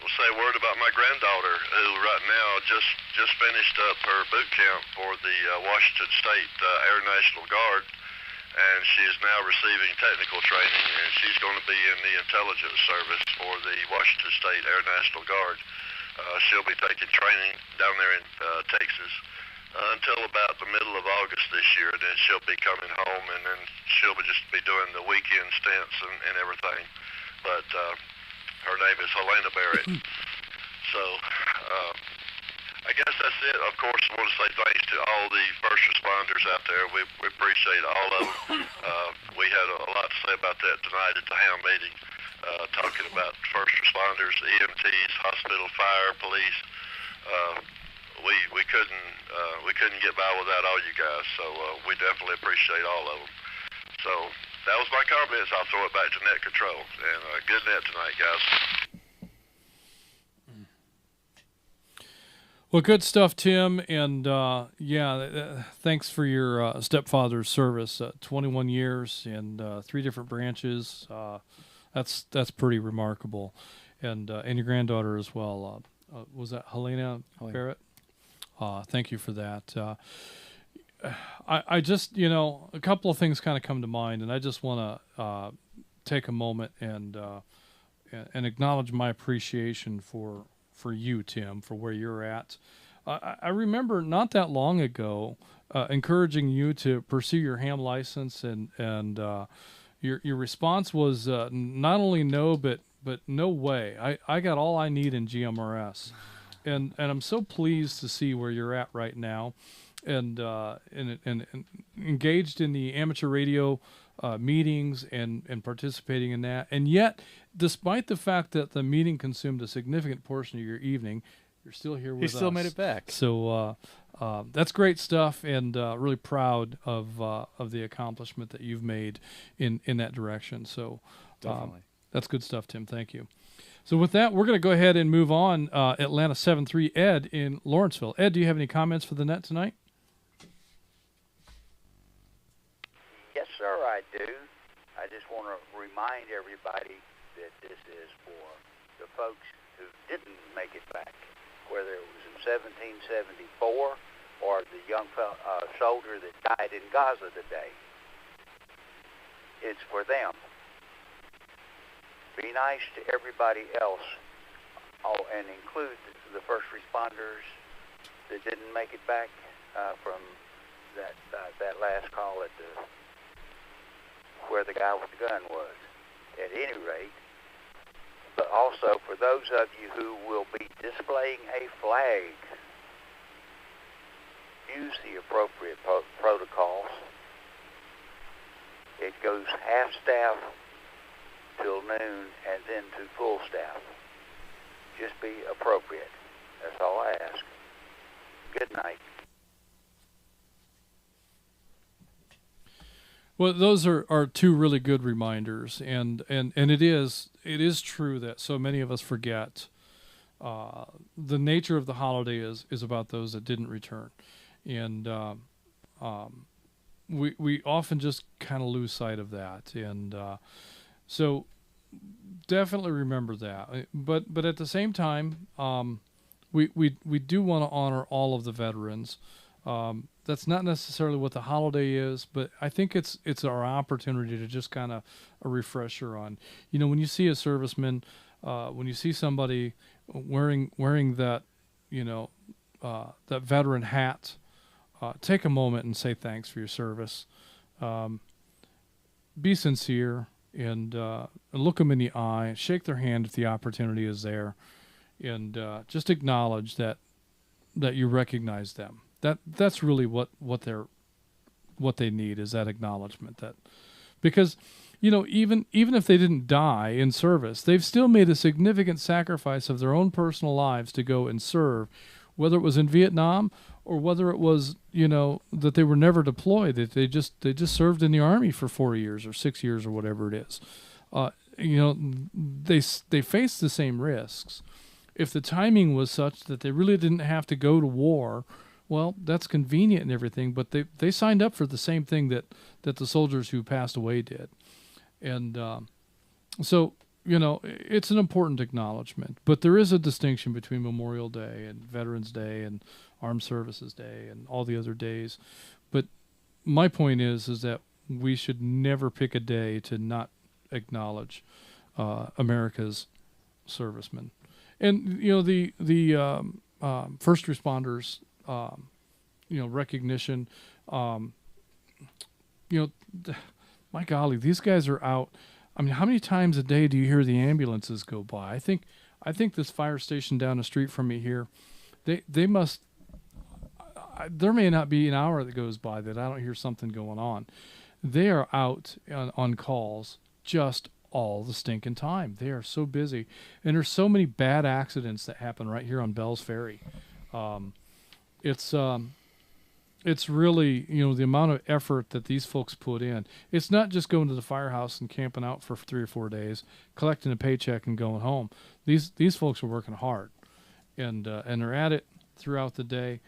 we'll say a word about my granddaughter, who right now just finished up her boot camp for the Washington State Air National Guard, and she is now receiving technical training, and she's going to be in the intelligence service for the Washington State Air National Guard. She'll be taking training down there in Texas until about the middle of August this year, and then she'll be coming home, and then she'll just be doing the weekend stints and everything. But her name is Helena Barrett. So I guess that's it. Of course, I want to say thanks to all the first responders out there. We appreciate all of them. We had a lot to say about that tonight at the hound meeting. talking about first responders, EMTs, hospital, fire, police. We couldn't get by without all you guys, so we definitely appreciate all of them. So that was my comments. I'll throw it back to net control, and good net tonight, guys. Well, good stuff, Tim, and thanks for your stepfather's service. 21 years and 3 different branches. That's pretty remarkable, and your granddaughter as well. Was that Helena Barrett? Thank you for that. I just, a couple of things kind of come to mind, and I just want to take a moment and acknowledge my appreciation for you, Tim, for where you're at. I remember not that long ago encouraging you to pursue your ham license, and your response was not only no, but no way. I got all I need in GMRS, and I'm so pleased to see where you're at right now, and engaged in the amateur radio meetings and participating in that. And yet, despite the fact that the meeting consumed a significant portion of your evening, you're still here with us. He still made it back. So that's great stuff, and really proud of the accomplishment that you've made in that direction. So definitely. That's good stuff, Tim. Thank you. So with that, we're going to go ahead and move on. Atlanta 7-3, Ed in Lawrenceville. Ed, do you have any comments for the net tonight? Yes, sir, I do. I just want to remind everybody that this is for the folks who didn't make it back, whether it was in 1774 or the young soldier that died in Gaza today. It's for them. Be nice to everybody else, and include the first responders that didn't make it back from that last call at where the guy with the gun was. At any rate, but also for those of you who will be displaying a flag, use the appropriate protocols. It goes half staff till noon and then to full staff. Just be appropriate. That's all I ask. Good night. Well, those are 2 really good reminders, and it is true that so many of us forget the nature of the holiday is about those that didn't return, and we often just kind of lose sight of that, and so definitely remember that. But at the same time, we do want to honor all of the veterans. That's not necessarily what the holiday is, but I think it's our opportunity to just kind of a refresher on, when you see a serviceman, when you see somebody wearing that, that veteran hat, take a moment and say thanks for your service. Be sincere and look them in the eye, shake their hand if the opportunity is there, and just acknowledge that you recognize them. That's really what they need, is that acknowledgement. That because even if they didn't die in service, they've still made a significant sacrifice of their own personal lives to go and serve, whether it was in Vietnam or whether it was that they were never deployed, that they just served in the Army for 4 years or 6 years or whatever it is. They face the same risks. If the timing was such that they really didn't have to go to war, well, that's convenient and everything, but they signed up for the same thing that the soldiers who passed away did. And so, it's an important acknowledgement. But there is a distinction between Memorial Day and Veterans Day and Armed Services Day and all the other days. But my point is that we should never pick a day to not acknowledge America's servicemen. And, the first responders, recognition, my golly, these guys are out. I mean, how many times a day do you hear the ambulances go by? I think this fire station down the street from me here, they must, there may not be an hour that goes by that I don't hear something going on. They are out on calls just all the stinking time. They are so busy, and there's so many bad accidents that happen right here on Bell's Ferry. It's really, the amount of effort that these folks put in. It's not just going to the firehouse and camping out for 3 or 4 days, collecting a paycheck and going home. These folks are working hard, and they're at it throughout the day.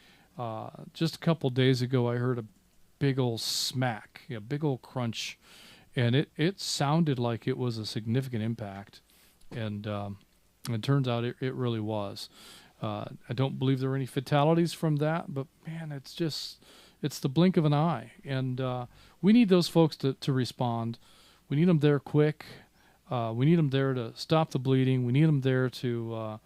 Just a couple days ago, I heard a big old smack, a big old crunch, and it sounded like it was a significant impact, and it turns out it really was. I don't believe there were any fatalities from that, but man, it's the blink of an eye. And we need those folks to respond. We need them there quick. We need them there to stop the bleeding. We need them there to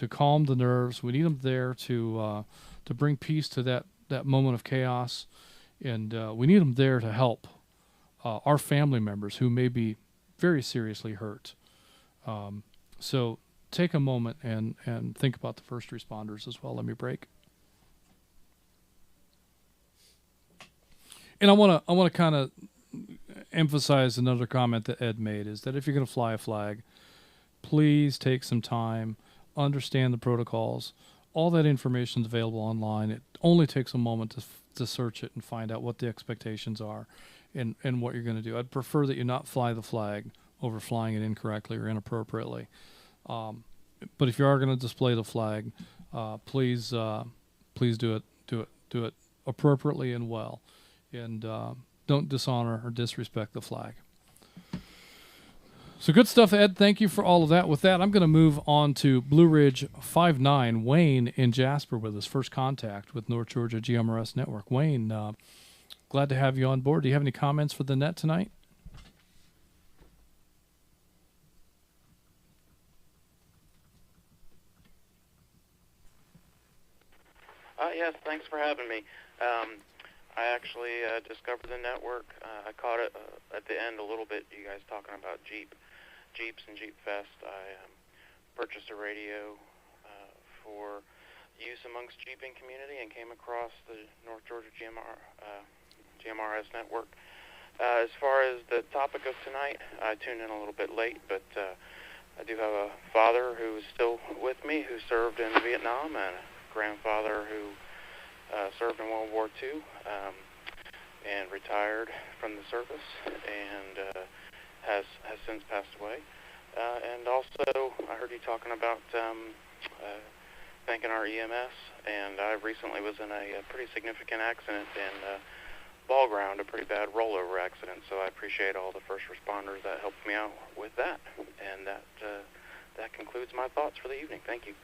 calm the nerves. We need them there to bring peace to that moment of chaos. And we need them there to help our family members who may be very seriously hurt. So take a moment and think about the first responders as well. Let me break. And I want to kind of emphasize another comment that Ed made, is that if you're going to fly a flag, please take some time, understand the protocols. All that information is available online. It only takes a moment to search it and find out what the expectations are and what you're going to do. I'd prefer that you not fly the flag over flying it incorrectly or inappropriately. But if you are going to display the flag, please do it appropriately and well, and don't dishonor or disrespect the flag. So good stuff, Ed. Thank you for all of that. With that, I'm going to move on to Blue Ridge 59, Wayne in Jasper with his first contact with North Georgia GMRS Network. Wayne, glad to have you on board. Do you have any comments for the net tonight? Yes, thanks for having me. I actually discovered the network. I caught it at the end a little bit, you guys talking about Jeeps and Jeep Fest. I purchased a radio for use amongst Jeeping community and came across the North Georgia GMRS Network. As far as the topic of tonight, I tuned in a little bit late, but I do have a father who is still with me who served in Vietnam, and a grandfather who served in World War II and retired from the service and has since passed away. And also, I heard you talking about thanking our EMS, and I recently was in a pretty significant accident in Ball Ground, a pretty bad rollover accident, so I appreciate all the first responders that helped me out with that. And that concludes my thoughts for the evening. Thank you.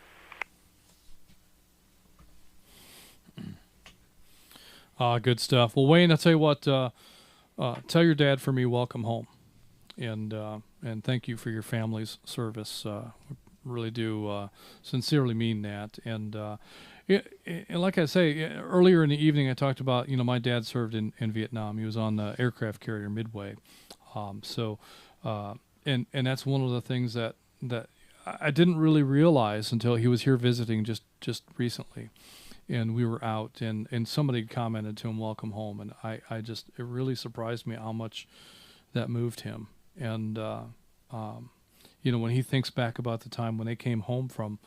Good stuff. Well, Wayne, I'll tell you what, tell your dad for me, welcome home. And thank you for your family's service. Really do sincerely mean that. And like I say, earlier in the evening, I talked about, my dad served in Vietnam. He was on the aircraft carrier Midway. And that's one of the things that I didn't really realize until he was here visiting just recently. And we were out, and somebody commented to him, welcome home. And it really surprised me how much that moved him. And, when he thinks back about the time when they came home from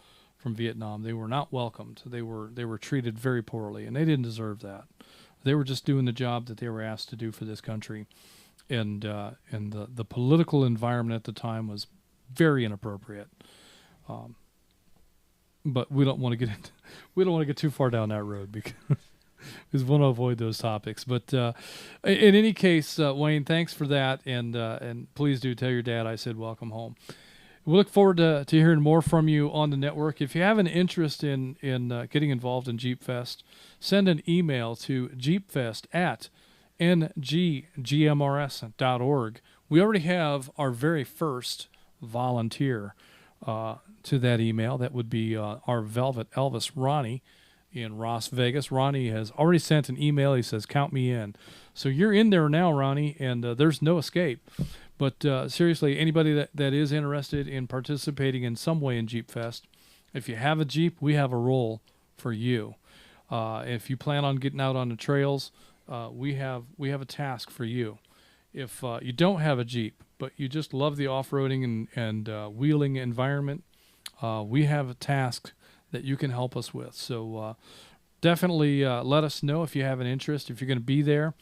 Vietnam, they were not welcomed. They were treated very poorly, and they didn't deserve that. They were just doing the job that they were asked to do for this country. And the political environment at the time was very inappropriate. But we don't want to get too far down that road because we want to avoid those topics. But in any case, Wayne, thanks for that, and please do tell your dad I said welcome home. We look forward to hearing more from you on the network. If you have an interest in getting involved in Jeep Fest, send an email to jeepfest@NGGMRS.org. We already have our very first volunteer to that email. That would be our Velvet Elvis, Ronnie, in Las Vegas. Ronnie has already sent an email. He says, count me in. So you're in there now, Ronnie, and there's no escape. But seriously, anybody that is interested in participating in some way in Jeep Fest, if you have a Jeep, we have a role for you. If you plan on getting out on the trails, we have a task for you. If you don't have a Jeep, but you just love the off-roading and wheeling environment, we have a task that you can help us with. So definitely let us know if you have an interest, if you're going to be there.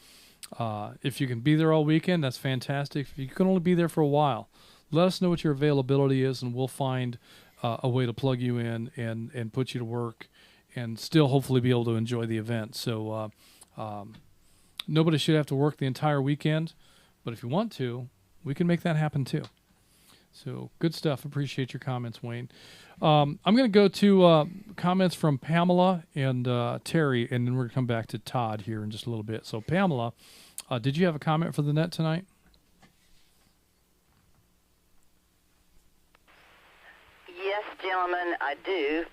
If you can be there all weekend, that's fantastic. If you can only be there for a while, let us know what your availability is, and we'll find a way to plug you in and put you to work and still hopefully be able to enjoy the event. So nobody should have to work the entire weekend, but if you want to, we can make that happen too. So good stuff. Appreciate your comments, Wayne. I'm going to go to comments from Pamela and Terry, and then we're going to come back to Todd here in just a little bit. So Pamela, did you have a comment for the net tonight? Yes, gentlemen, I do.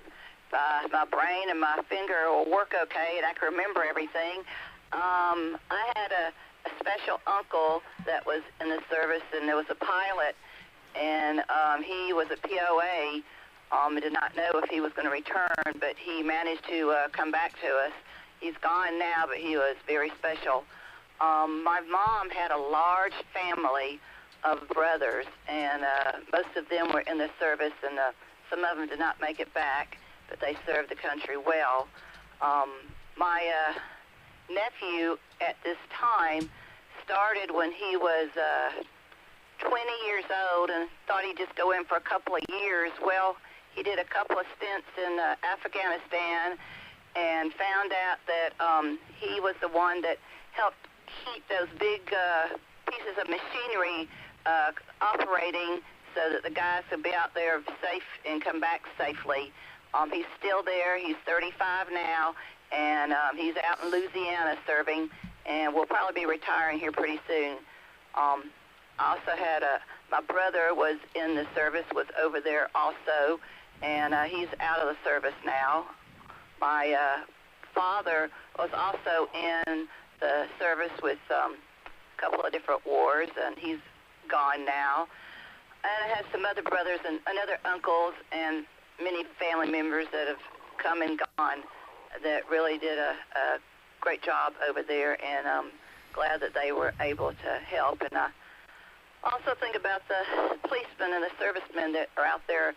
My brain and my finger will work okay, and I can remember everything. I had a special uncle that was in the service, and there was a pilot, and he was a POA. Did not know if he was going to return, but he managed to come back to us. He's gone now, but he was very special. My mom had a large family of brothers, and most of them were in the service, and some of them did not make it back, but they served the country well. My nephew at this time started when he was 20 years old and thought he'd just go in for a couple of years. Well, he did a couple of stints in Afghanistan and found out that he was the one that helped keep those big pieces of machinery operating so that the guys could be out there safe and come back safely. He's still there. He's 35 now, and he's out in Louisiana serving, and will probably be retiring here pretty soon. I also had my brother was in the service, was over there also, and he's out of the service now. My father was also in the service with a couple of different wars, and he's gone now. And I have some other brothers and other uncles and many family members that have come and gone that really did a great job over there, and I'm glad that they were able to help. And I also think about the policemen and the servicemen that are out there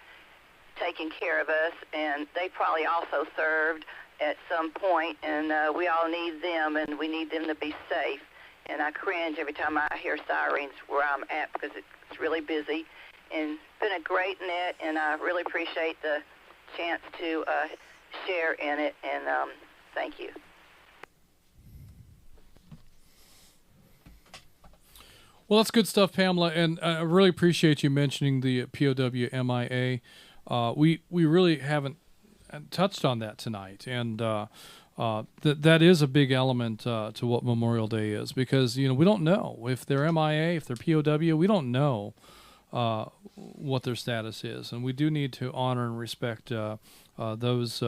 taking care of us, and they probably also served at some point, and we all need them, and we need them to be safe. And I cringe every time I hear sirens where I'm at because it's really busy. And it's been a great net, and I really appreciate the chance to share in it, and thank you. Well, that's good stuff, Pamela, and I really appreciate you mentioning the POW MIA. We really haven't touched on that tonight, and that is a big element to what Memorial Day is, because we don't know if they're MIA, if they're POW. We don't know what their status is, and we do need to honor and respect those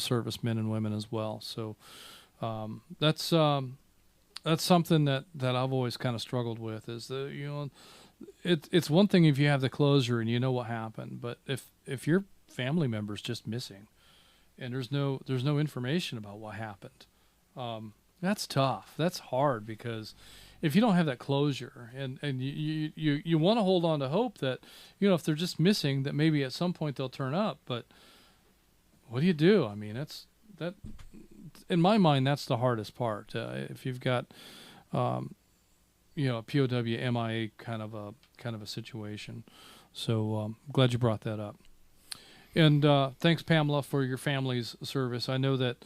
servicemen and women as well. So that's something that I've always kind of struggled with. Is it's one thing if you have the closure and you know what happened, but if your family member's just missing and there's no information about what happened, that's tough. That's hard, because if you don't have that closure and you want to hold on to hope that if they're just missing, that maybe at some point they'll turn up. But what do you do? I mean, that in my mind, that's the hardest part. If you've got a POW MIA kind of a situation. So glad you brought that up. And thanks, Pamela, for your family's service. I know that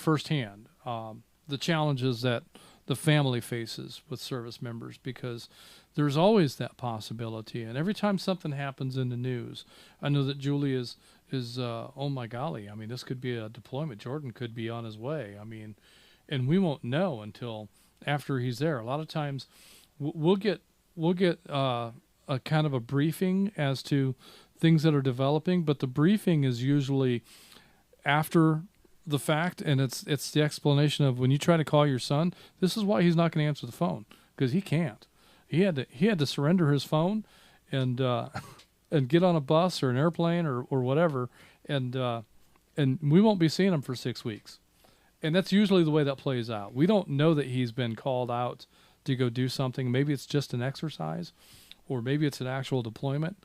firsthand the challenges that the family faces with service members, because there's always that possibility. And every time something happens in the news, I know that Julie is oh my golly, I mean, this could be a deployment. Jordan could be on his way. I mean, and we won't know until after he's there. A lot of times we'll get a kind of a briefing as to things that are developing, but the briefing is usually after the fact, and it's the explanation of when you try to call your son, this is why he's not going to answer the phone, because he can't. He had to surrender his phone and get on a bus or an airplane or whatever, and we won't be seeing him for 6 weeks. And that's usually the way that plays out. We don't know that he's been called out to go do something. Maybe it's just an exercise, or maybe it's an actual deployment.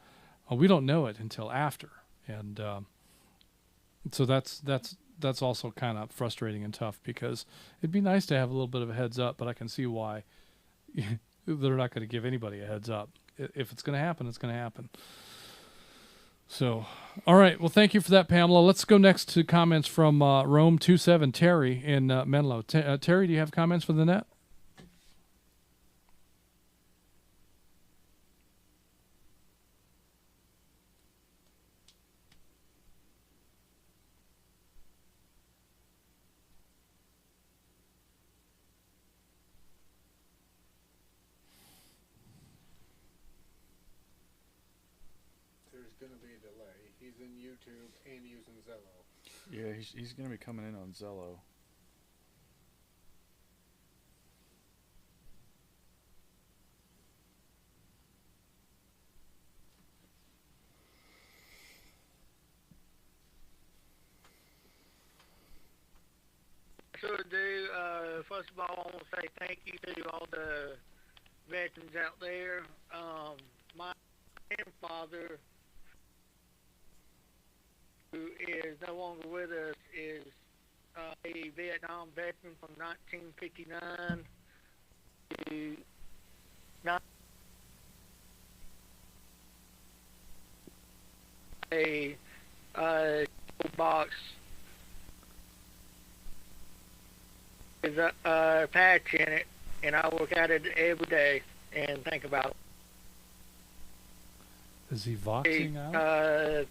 We don't know it until after, and so that's also kind of frustrating and tough, because it'd be nice to have a little bit of a heads up, but I can see why they're not going to give anybody a heads up. If it's going to happen, it's going to happen. So, all right. Well, thank you for that, Pamela. Let's go next to comments from Rome 27 Terry in Menlo. Terry, do you have comments for the net? There's going to be a delay. He's in YouTube and using Zello. Yeah, he's going to be coming in on Zello. Sure do. First of all, I want to say thank you to all the veterans out there. My grandfather, who is no longer with us, is a Vietnam veteran from 1959 to a box with a patch in it, and I look at it every day and think about it. Is he voxing out?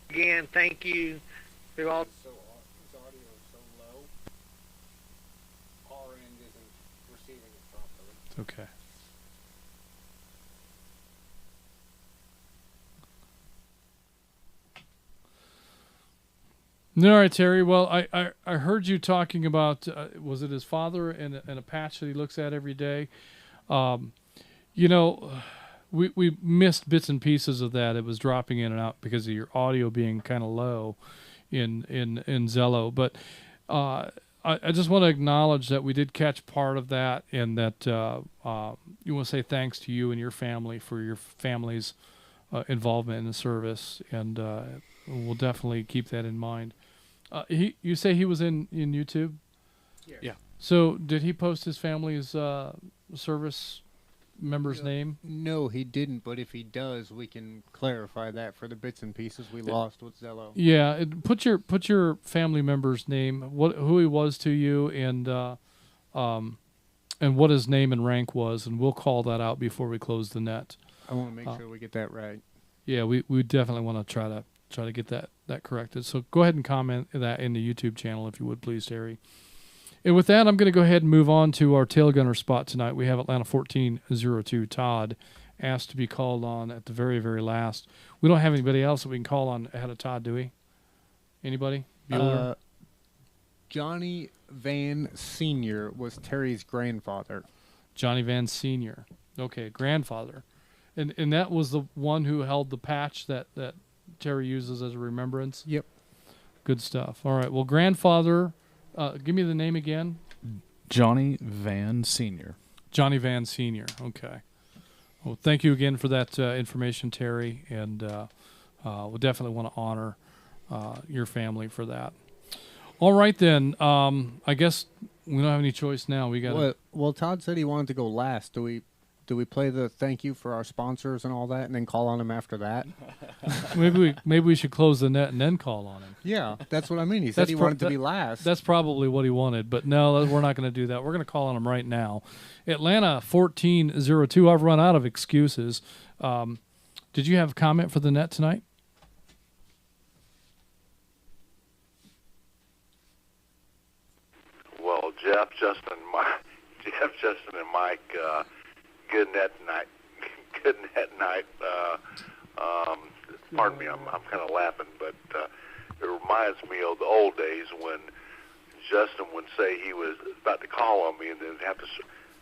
Again, thank you to all. His audio is so low, our end isn't receiving it properly. Okay. All right, Terry. Well, I heard you talking about, was it his father and a patch that he looks at every day? You know, we missed bits and pieces of that. It was dropping in and out because of your audio being kind of low in Zello. But I just want to acknowledge that we did catch part of that, and that you want to say thanks to you and your family for your family's involvement in the service, and we'll definitely keep that in mind. You say he was in YouTube? Yeah. So did he post his family's service member's name? No, he didn't, but if he does, we can clarify that for the bits and pieces we lost with Zello. Yeah, put your family member's name, who he was to you, and what his name and rank was, and we'll call that out before we close the net. I want to make sure we get that right. Yeah, we definitely want to try to get that corrected. So go ahead and comment that in the YouTube channel if you would, please, Terry. And with that, I'm going to go ahead and move on to our tail gunner spot tonight. We have Atlanta 1402 Todd asked to be called on at the very, very last. We don't have anybody else that we can call on ahead of Todd, do we? Anybody? Bueller? Johnny Van Sr. was Terry's grandfather. Johnny Van Sr. Okay, grandfather. And that was the one who held the patch that Terry uses as a remembrance? Yep. Good stuff. All right. Well, grandfather, give me the name again. Johnny Van Sr. Johnny Van Sr. Okay. Well, thank you again for that information, Terry, and we'll definitely want to honor your family for that. All right, then. I guess we don't have any choice now. We got. Well, Todd said he wanted to go last. Do we play the thank you for our sponsors and all that, and then call on him after that? maybe we should close the net and then call on him. Yeah, that's what I mean. He said he wanted to be last. That's probably what he wanted, but no, we're not going to do that. We're going to call on him right now. Atlanta 1402. I've run out of excuses. Did you have a comment for the net tonight? Well, Jeff, Justin, and Mike. Good net night. Good net night. Pardon me, I'm kind of laughing, but it reminds me of the old days when Justin would say he was about to call on me and then have to,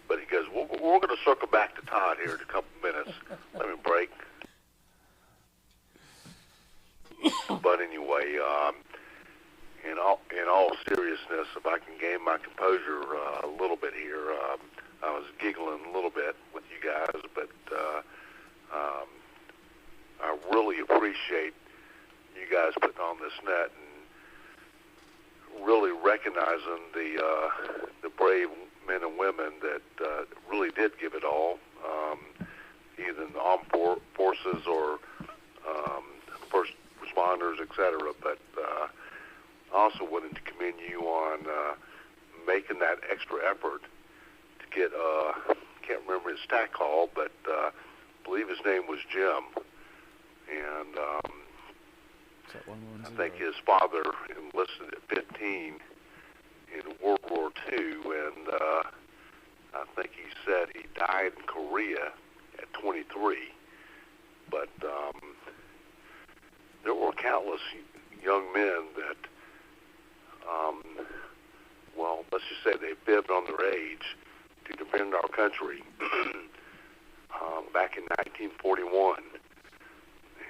but he goes, we're going to circle back to Todd here in a couple minutes. Let me break. But anyway, in all seriousness, if I can gain my composure a little bit here, I was giggling a little bit with you guys, but I really appreciate you guys putting on this net and really recognizing the brave men and women that really did give it all, either in the armed forces or first responders, etc. But I also wanted to commend you on making that extra effort to get, can't remember his stat call, but I believe his name was Jim. And I think his father enlisted at 15 in World War II, and I think he said he died in Korea at 23. But there were countless young men that, well, let's just say they fibbed on their age to defend our country back in 1941.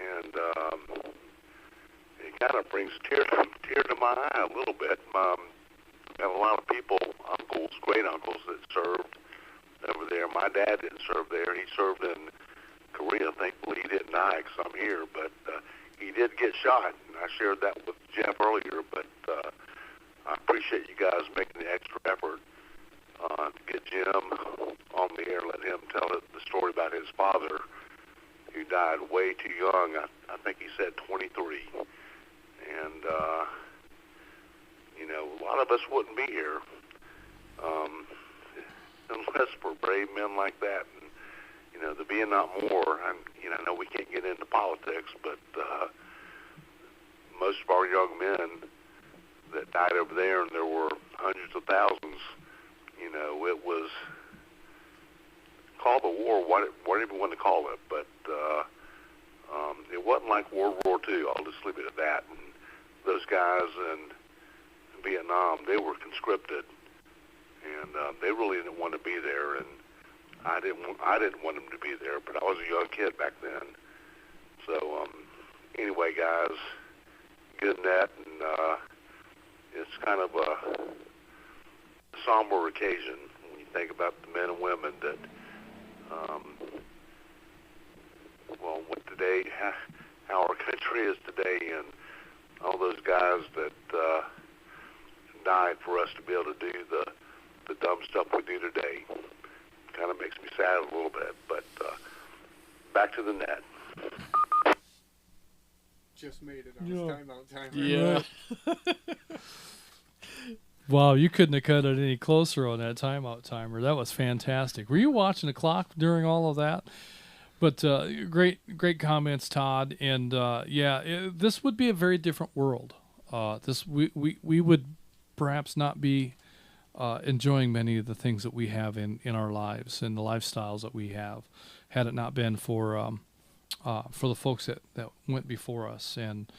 And it kind of brings a tear to my eye a little bit. I have a lot of people, uncles, great uncles that served over there. My dad didn't serve there. He served in Korea. Thankfully, he didn't die because I'm here, but he did get shot. And I shared that with Jeff earlier, but I appreciate you guys making the extra effort to get Jim on the air, let him tell the story about his father, who died way too young. I think he said 23. And, you know, a lot of us wouldn't be here unless for brave men like that. And, you know, the Vietnam War, I know we can't get into politics, but most of our young men that died over there, and there were hundreds of thousands, you know, it was called the war, whatever you want to call it, but it wasn't like World War II. I'll just leave it at that. And those guys in Vietnam, they were conscripted, and they really didn't want to be there, and I didn't want them to be there, but I was a young kid back then. So anyway, guys, good net, and it's kind of a somber occasion when you think about the men and women that, well, what today, how our country is today, and all those guys that died for us to be able to do the dumb stuff we do today. Kind of makes me sad a little bit, but back to the net. Just made it on his timeout timer. Yeah. Wow, you couldn't have cut it any closer on that timeout timer. That was fantastic. Were you watching the clock during all of that? But great comments, Todd. And this would be a very different world. We would perhaps not be enjoying many of the things that we have in our lives and the lifestyles that we have, had it not been for the folks that went before us and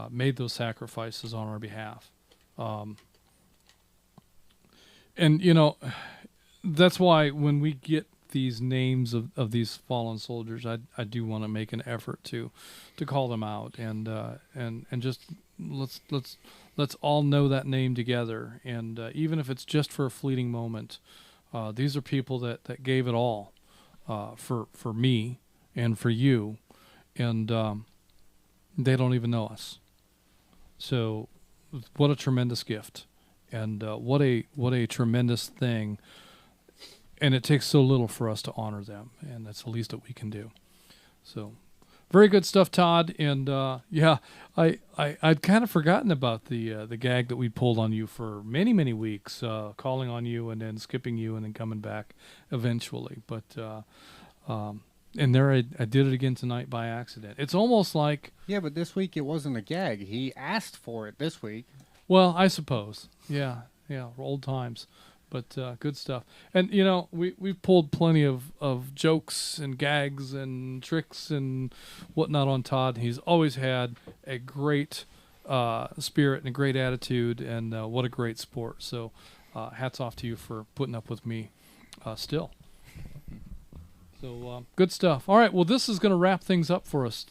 made those sacrifices on our behalf. And, you know, that's why when we get these names of these fallen soldiers, I do want to make an effort to call them out and just let's all know that name together. And even if it's just for a fleeting moment, these are people that gave it all for me and for you, and they don't even know us. So what a tremendous gift. And what a tremendous thing, and it takes so little for us to honor them, and that's the least that we can do. So, very good stuff, Todd. And I'd kind of forgotten about the gag that we pulled on you for many weeks, calling on you and then skipping you and then coming back eventually. But and there I did it again tonight by accident. It's almost like but this week it wasn't a gag. He asked for it this week. Well, I suppose. Yeah, old times. But good stuff. And, you know, we've pulled plenty of jokes and gags and tricks and whatnot on Todd. He's always had a great spirit and a great attitude, and what a great sport. So hats off to you for putting up with me still. So good stuff. All right, well, this is going to wrap things up for us.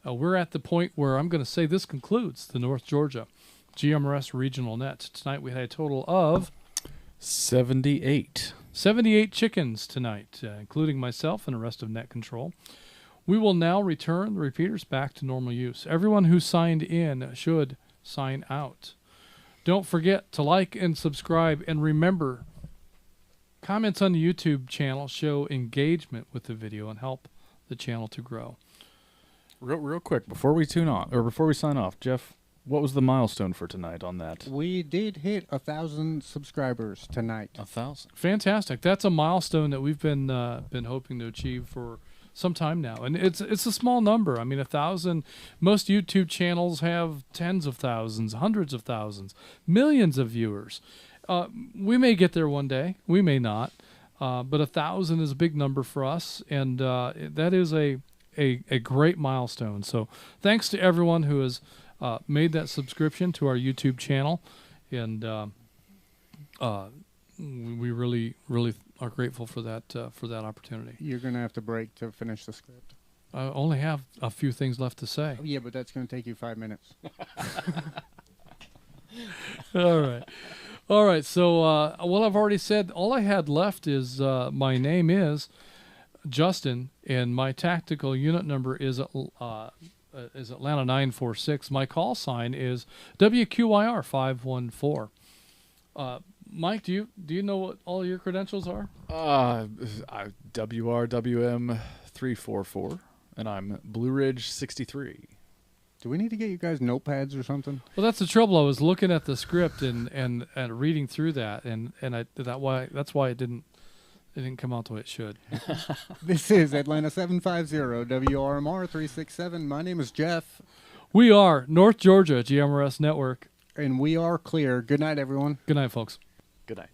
We're at the point where I'm going to say this concludes the North Georgia GMRS Regional Net. Tonight we had a total of 78. 78 chickens tonight, including myself and the rest of Net Control. We will now return the repeaters back to normal use. Everyone who signed in should sign out. Don't forget to like and subscribe, and remember, comments on the YouTube channel show engagement with the video and help the channel to grow. Real quick, before we sign off, Jeff, what was the milestone for tonight on that? We did hit 1,000 subscribers tonight. 1,000. Fantastic. That's a milestone that we've been hoping to achieve for some time now, and it's a small number. I mean, 1,000. Most YouTube channels have tens of thousands, hundreds of thousands, millions of viewers. We may get there one day. We may not. But 1,000 is a big number for us, and that is a great milestone. So thanks to everyone who has made that subscription to our YouTube channel, and we really are grateful for that opportunity. You're going to have to break to finish the script. I only have a few things left to say. Oh, yeah, but that's going to take you 5 minutes. All right. So what I've already said, all I had left is my name is Justin, and my tactical unit number is Atlanta 946. My call sign is WQIR 514. Mike, do you know what all your credentials are? WRWM 344, and I'm Blue Ridge 63. Do we need to get you guys notepads or something? Well, that's the trouble. I was looking at the script and reading through that, and that's why it didn't come out the way it should. This is Atlanta 750 WRMR 367. My name is Jeff. We are North Georgia GMRS Network, and we are clear. Good night, everyone. Good night, folks. Good night.